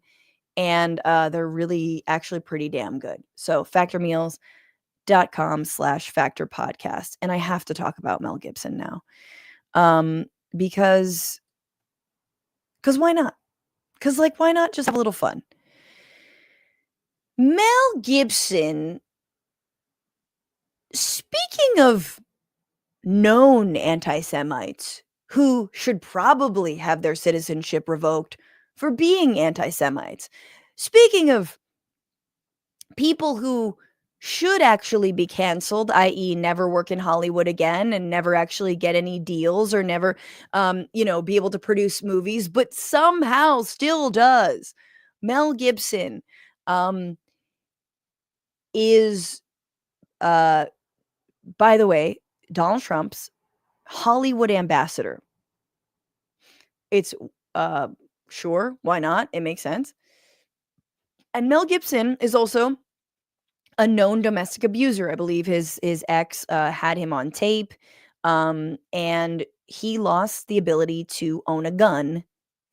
And they're really actually pretty damn good. So factormeals.com/Factor Podcast. And I have to talk about Mel Gibson now. Because why not? Because like, why not just have a little fun? Mel Gibson, speaking of known anti-Semites who should probably have their citizenship revoked for being anti-Semites. Speaking of people who should actually be canceled, i.e. never work in Hollywood again and never actually get any deals or never, be able to produce movies, but somehow still does. Mel Gibson is, by the way, Donald Trump's Hollywood ambassador. It's sure, why not? It makes sense. And Mel Gibson is also a known domestic abuser. I believe his ex had him on tape, and he lost the ability to own a gun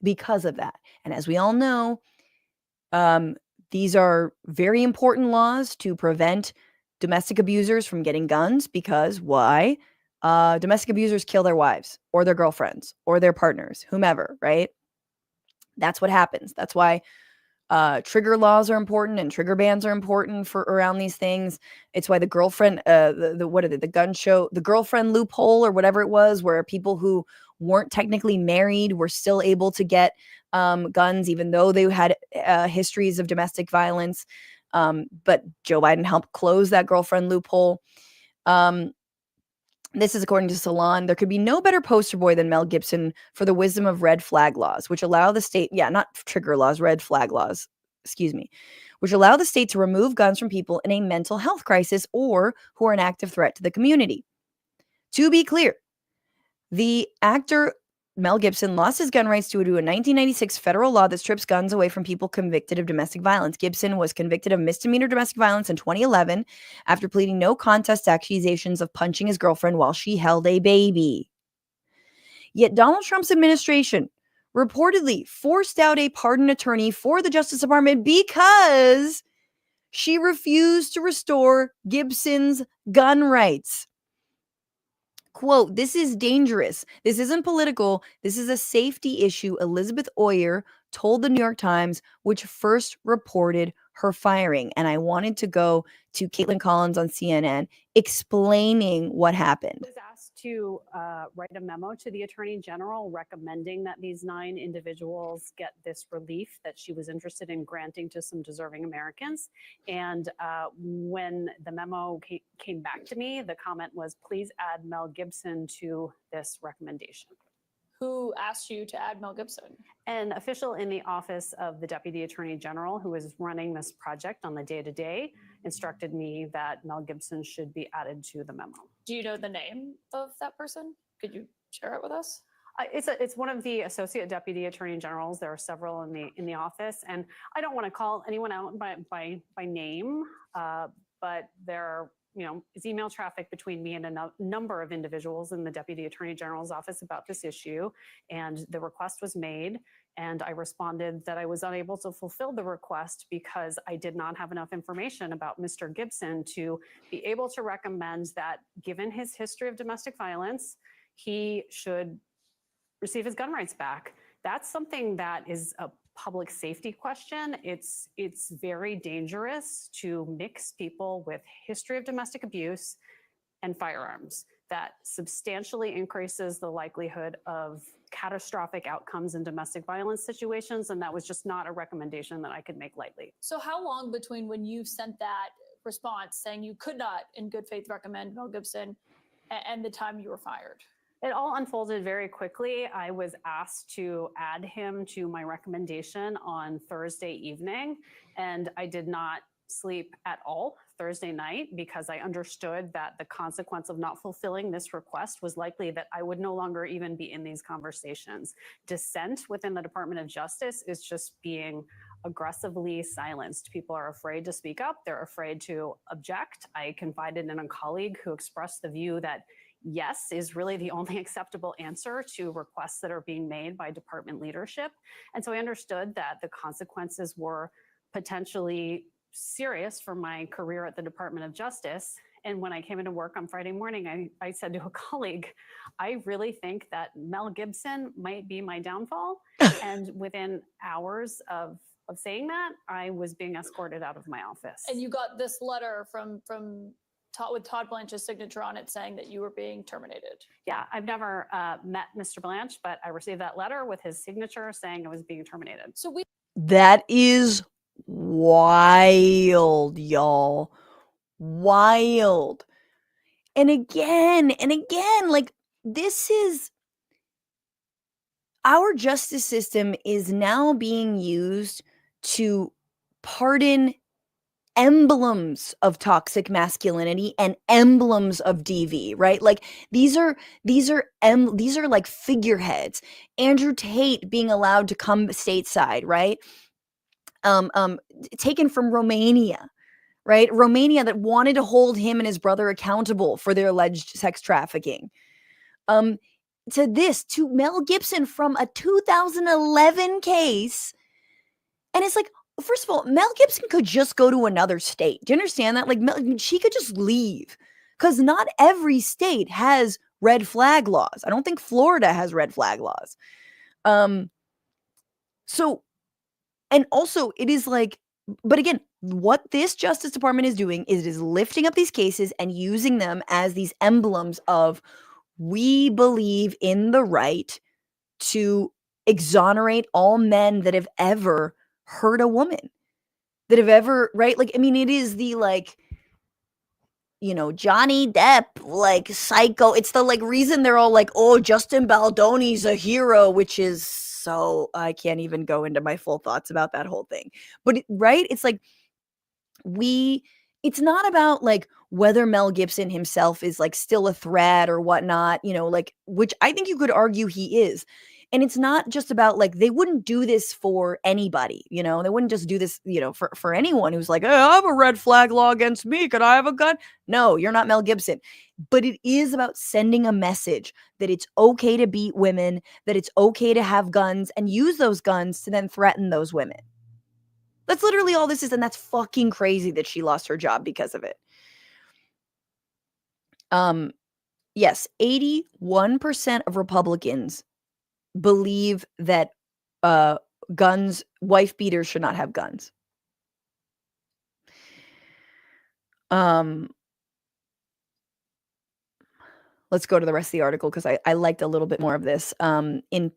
because of that. And as we all know, these are very important laws to prevent domestic abusers from getting guns, because why? Domestic abusers kill their wives or their girlfriends or their partners, whomever, right? That's what happens. That's why trigger laws are important and trigger bans are important for around these things. It's why the girlfriend, the gun show, the girlfriend loophole or whatever it was, where people who weren't technically married were still able to get guns, even though they had histories of domestic violence. But Joe Biden helped close that girlfriend loophole. This is according to Salon. There could be no better poster boy than Mel Gibson for the wisdom of red flag laws, which allow the state, not trigger laws, red flag laws, which allow the state to remove guns from people in a mental health crisis or who are an active threat to the community. To be clear, the actor Mel Gibson lost his gun rights due to a 1996 federal law that strips guns away from people convicted of domestic violence. Gibson was convicted of misdemeanor domestic violence in 2011 after pleading no contest to accusations of punching his girlfriend while she held a baby. Yet Donald Trump's administration reportedly forced out a pardon attorney for the Justice Department because she refused to restore Gibson's gun rights. Quote, "This is dangerous. This isn't political. This is a safety issue," Elizabeth Oyer told the New York Times, which first reported her firing. And I wanted to go to Caitlin Collins on CNN explaining what happened. I was asked to write a memo to the Attorney General recommending that these 9 individuals get this relief that she was interested in granting to some deserving Americans. And when the memo came back to me, the comment was, please add Mel Gibson to this recommendation. Who asked you to add Mel Gibson? An official in the office of the Deputy Attorney General who is running this project on the day-to-day instructed me that Mel Gibson should be added to the memo. Do you know the name of that person? Could you share it with us? It's one of the associate deputy attorney generals. There are several in the office, and I don't want to call anyone out by name, but there are, is email traffic between me and a number of individuals in the Deputy Attorney General's office about this issue. And the request was made, and I responded that I was unable to fulfill the request because I did not have enough information about Mr. Gibson to be able to recommend that, given his history of domestic violence, he should receive his gun rights back. That's something that is a public safety question. It's very dangerous to mix people with history of domestic abuse and firearms. That substantially increases the likelihood of catastrophic outcomes in domestic violence situations, and that was just not a recommendation that I could make lightly. So how long between when you sent that response saying you could not in good faith recommend Mel Gibson and the time you were fired? It all unfolded very quickly. I was asked to add him to my recommendation on Thursday evening, and I did not sleep at all Thursday night because I understood that the consequence of not fulfilling this request was likely that I would no longer even be in these conversations. Dissent within the Department of Justice is just being aggressively silenced. People are afraid to speak up. They're afraid to object. I confided in a colleague who expressed the view that yes is really the only acceptable answer to requests that are being made by department leadership. And so I understood that the consequences were potentially serious for my career at the Department of Justice. And when I came into work on Friday morning, I said to a colleague, I really think that Mel Gibson might be my downfall. And within hours of saying that, I was being escorted out of my office. And you got this letter from Todd, with Todd Blanche's signature on it saying that you were being terminated. Yeah, I've never met Mr. Blanche, but I received that letter with his signature saying I was being terminated. So that is wild, y'all. Wild. And again, like, this is, our justice system is now being used to pardon emblems of toxic masculinity and emblems of DV, right? Like these are like figureheads. Andrew Tate being allowed to come stateside, right? Taken from Romania, right? Romania that wanted to hold him and his brother accountable for their alleged sex trafficking. To Mel Gibson from a 2011 case. And it's like, first of all, Mel Gibson could just go to another state. Do you understand that? Like, she could just leave. Because not every state has red flag laws. I don't think Florida has red flag laws. So, and also it is like, but again, what this Justice Department is doing is it is lifting up these cases and using them as these emblems of, we believe in the right to exonerate all men that have ever hurt a woman, that have ever, right? Like, I mean, it is the, like, you know, Johnny Depp, like, psycho. It's the, like, reason they're all like, oh, Justin Baldoni's a hero, which is so, I can't even go into my full thoughts about that whole thing. But, right? It's like, it's not about, like, whether Mel Gibson himself is, like, still a threat or whatnot, you know, like, which I think you could argue he is. And it's not just about, like, they wouldn't do this for anybody, you know, they wouldn't just do this, you know, for anyone who's like, oh, I have a red flag law against me. Could I have a gun? No, you're not Mel Gibson. But it is about sending a message that it's okay to beat women, that it's okay to have guns and use those guns to then threaten those women. That's literally all this is. And that's fucking crazy that she lost her job because of it. Yes, 81% of Republicans believe that guns, wife beaters should not have guns. Let's go to the rest of the article because I liked a little bit more of this. In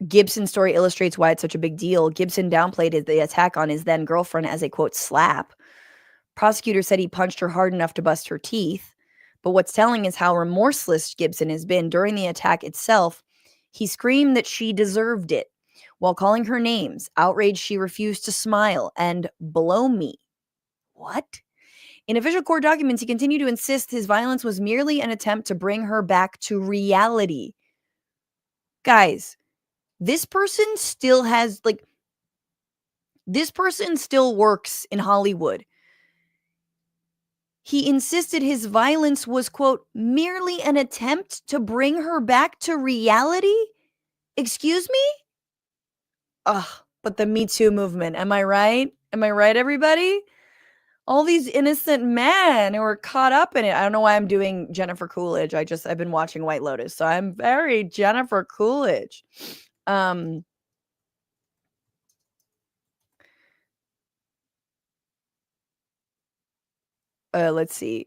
Gibson's story illustrates why it's such a big deal. Gibson downplayed the attack on his then girlfriend as a, quote, slap. Prosecutor said he punched her hard enough to bust her teeth. But what's telling is how remorseless Gibson has been during the attack itself. He screamed that she deserved it while calling her names. Outraged, she refused to smile and blow me. What? In official court documents, he continued to insist his violence was merely an attempt to bring her back to reality. Guys, this person still has, like, this person still works in Hollywood. He insisted his violence was, quote, merely an attempt to bring her back to reality? Excuse me? Ugh, but the Me Too movement, am I right? Am I right, everybody? All these innocent men who are caught up in it. I don't know why I'm doing Jennifer Coolidge. I've been watching White Lotus, so I'm very Jennifer Coolidge. Let's see.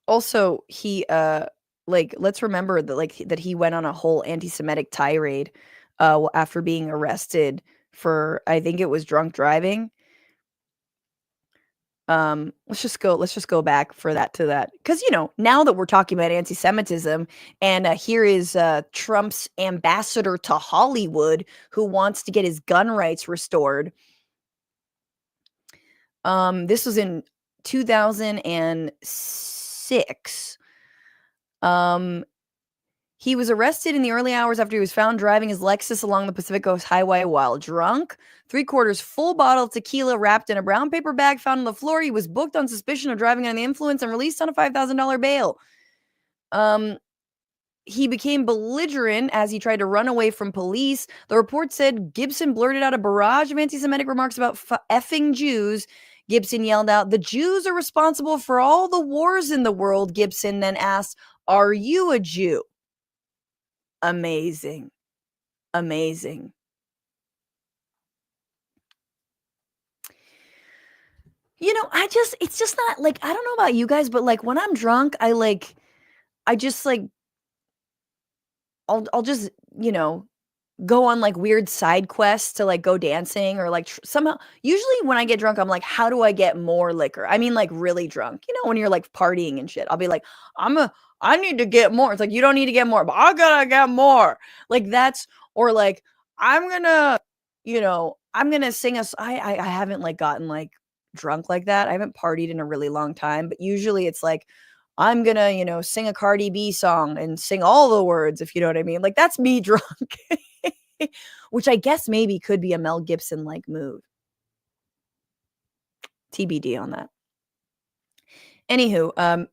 Also, he like, let's remember that, like, that he went on a whole anti-Semitic tirade after being arrested for, I think it was drunk driving. Let's just go back for that to that. Because, you know, now that we're talking about anti-Semitism, and here is Trump's ambassador to Hollywood who wants to get his gun rights restored. This was in 2006. He was arrested in the early hours after he was found driving his Lexus along the Pacific Coast Highway while drunk. 3/4 full bottle of tequila wrapped in a brown paper bag found on the floor. He was booked on suspicion of driving under the influence and released on a $5,000 bail. He became belligerent as he tried to run away from police. The report said Gibson blurted out a barrage of anti-Semitic remarks about effing Jews. Gibson yelled out, "The Jews are responsible for all the wars in the world." Gibson then asked, "Are you a Jew?" Amazing. Amazing. You know, it's just not, like, I don't know about you guys, but, like, when I'm drunk, I'll just, you know, go on, like, weird side quests to, like, go dancing or, like, somehow usually when I get drunk, I'm like, how do I get more liquor? I mean, like, really drunk. You know, when you're, like, partying and shit, I'll be like, I need to get more. It's like, you don't need to get more, but I gotta get more. Like, that's, or like, I'm gonna, you know, I'm gonna sing us. I haven't like gotten like drunk like that. I haven't partied in a really long time, but usually it's like I'm gonna, sing a Cardi B song and sing all the words, if you know what I mean. Like that's me drunk, which I guess maybe could be a Mel Gibson like move. TBD on that. Anywho,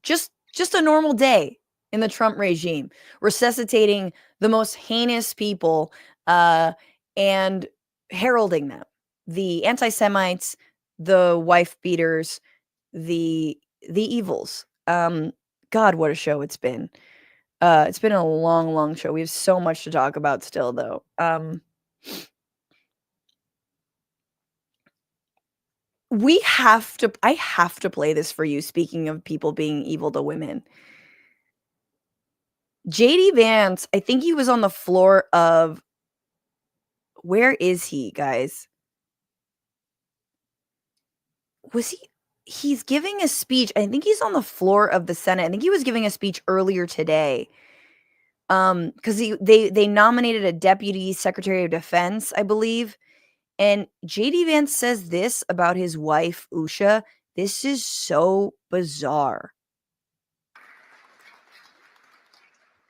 just a normal day in the Trump regime, resuscitating the most heinous people and heralding them. The anti-Semites, the wife beaters, the evils. God, what a show it's been. It's been a long, long show. We have so much to talk about still, though. I have to play this for you, speaking of people being evil to women. JD Vance, I think he was on the floor of, where is he, guys? He's giving a speech. I think he's on the floor of the Senate. I think he was giving a speech earlier today. Because they nominated a deputy secretary of defense, I believe. And JD Vance says this about his wife, Usha. This is so bizarre.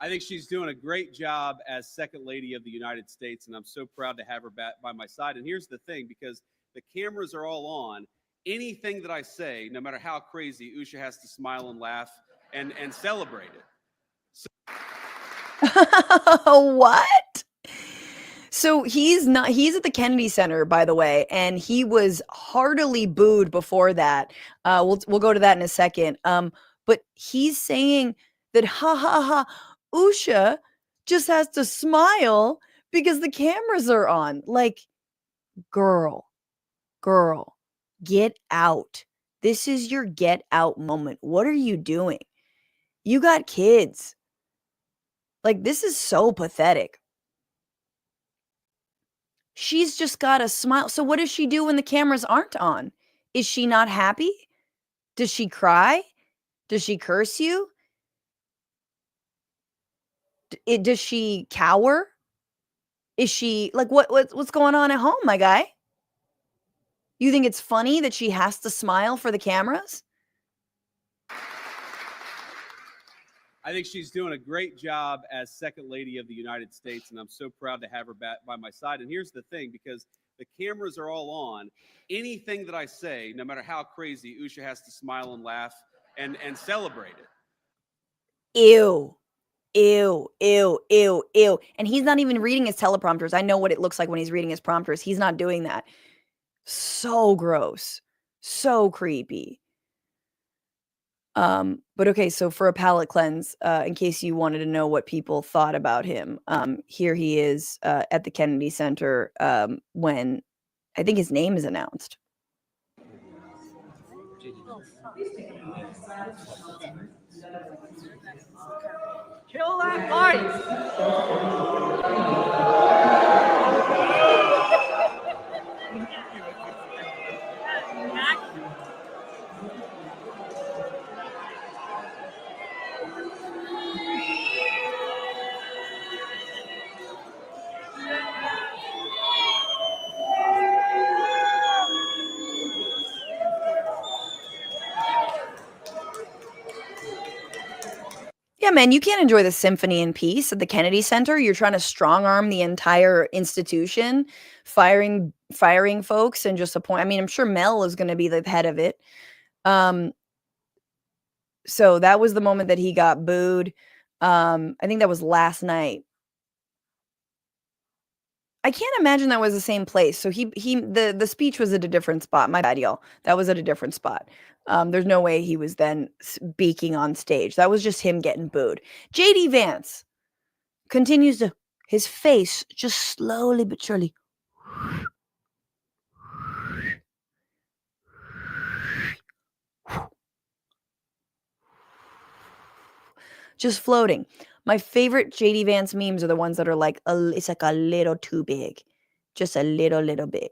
I think she's doing a great job as Second Lady of the United States, and I'm so proud to have her back by my side. And here's the thing, because the cameras are all on, anything that I say, no matter how crazy, Usha has to smile and laugh and celebrate it. What? So he's at the Kennedy Center, by the way, and he was heartily booed before that. We'll go to that in a second. But he's saying that ha ha ha, Usha just has to smile because the cameras are on. Like, girl, get out. This is your get out moment. What are you doing? You got kids. Like, this is so pathetic. She's just got to smile. So what does she do when the cameras aren't on? Is she not happy? Does she cry? Does she curse you? Does she cower? Is she like, what's going on at home, my guy? You think it's funny that she has to smile for the cameras? I think she's doing a great job as Second Lady of the United States, and I'm so proud to have her back by my side. And here's the thing, because the cameras are all on, anything that I say, no matter how crazy, Usha has to smile and laugh and celebrate it. Ew. And he's not even reading his teleprompters. I know what it looks like when he's reading his prompters. He's not doing that. So gross. So creepy. But okay, so for a palate cleanse, in case you wanted to know what people thought about him, here he is at the Kennedy Center when I think his name is announced. Kill that party! Yeah, man, you can't enjoy the symphony in peace at the Kennedy Center. You're trying to strong arm the entire institution, firing folks and just appoint. I mean, I'm sure Mel is going to be the head of it. So that was the moment that he got booed. I think that was last night. I can't imagine that was the same place. So the speech was at a different spot. My bad, y'all. That was at a different spot. There's no way he was then speaking on stage. That was just him getting booed. JD Vance continues to, his face just slowly but surely. Just floating. My favorite JD Vance memes are the ones that are like, it's like a little too big. Just a little big.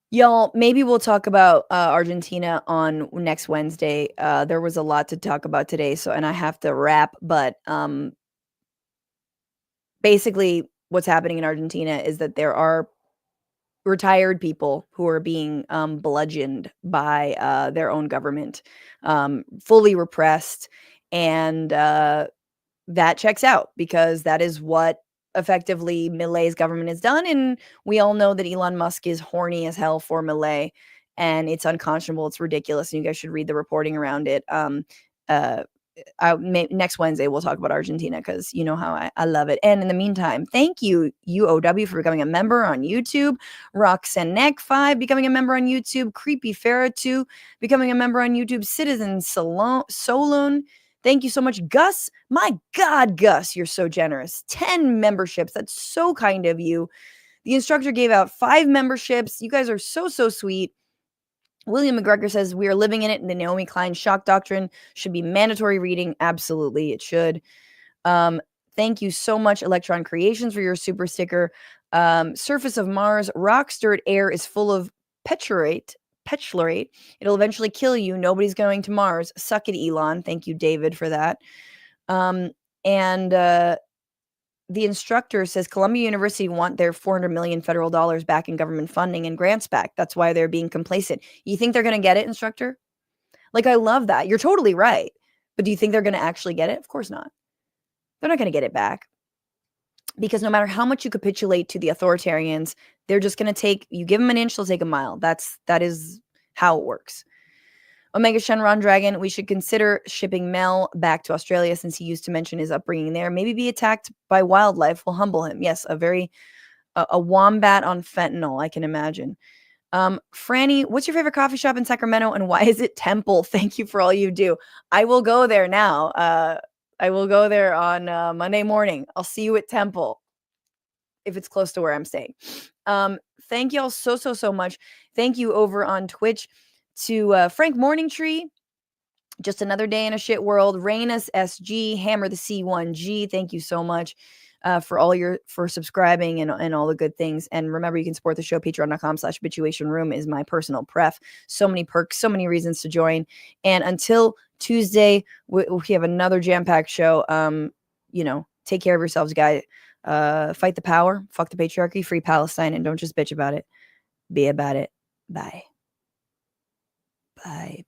Y'all, maybe we'll talk about Argentina on next Wednesday. There was a lot to talk about today, and I have to wrap, but basically what's happening in Argentina is that there are retired people who are being bludgeoned by their own government, fully repressed, and that checks out because that is what effectively Milei's government has done, and we all know that Elon Musk is horny as hell for Milei, and it's unconscionable, it's ridiculous, and you guys should read the reporting around it. Next Wednesday we'll talk about Argentina because you know how I love it. And in the meantime, thank you UOW for becoming a member on YouTube, Roxanne5 becoming a member on YouTube, Creepy Farah 2 becoming a member on YouTube, Citizen Solon. Thank you so much, Gus. My God, Gus, you're so generous. 10 memberships. That's so kind of you. The instructor gave out 5 memberships. You guys are so sweet. William McGregor says, we are living in it, and the Naomi Klein shock doctrine should be mandatory reading. Absolutely, it should. Thank you so much, Electron Creations, for your super sticker. Surface of Mars, rock stirred air is full of petrolate. It'll eventually kill you. Nobody's going to Mars. Suck it, Elon. Thank you, David, for that. The instructor says Columbia University want their $400 million federal dollars back in government funding and grants back. That's why they're being complacent. You think they're going to get it, instructor? Like, I love that. You're totally right. But do you think they're going to actually get it? Of course not. They're not going to get it back. Because no matter how much you capitulate to the authoritarians, they're just going to take, you give them an inch, they'll take a mile. That is how it works. Omega Shenron Dragon, we should consider shipping Mel back to Australia since he used to mention his upbringing there. Maybe be attacked by wildlife will humble him. Yes, a wombat on fentanyl, I can imagine. Franny, what's your favorite coffee shop in Sacramento and why is it Temple? Thank you for all you do. I will go there now. I will go there on Monday morning. I'll see you at Temple if it's close to where I'm staying. Thank y'all so much. Thank you over on Twitch to Frank Morningtree, just another day in a shit world. Rainus SG, Hammer the C1G. Thank you so much for subscribing and all the good things. And remember, you can support the show. Patreon.com/Bitchuation Room is my personal pref. So many perks, so many reasons to join. And until Tuesday, we have another jam-packed show. Take care of yourselves, guys. Fight the power, fuck the patriarchy, free Palestine, and don't just bitch about it. Be about it. Bye. Bye.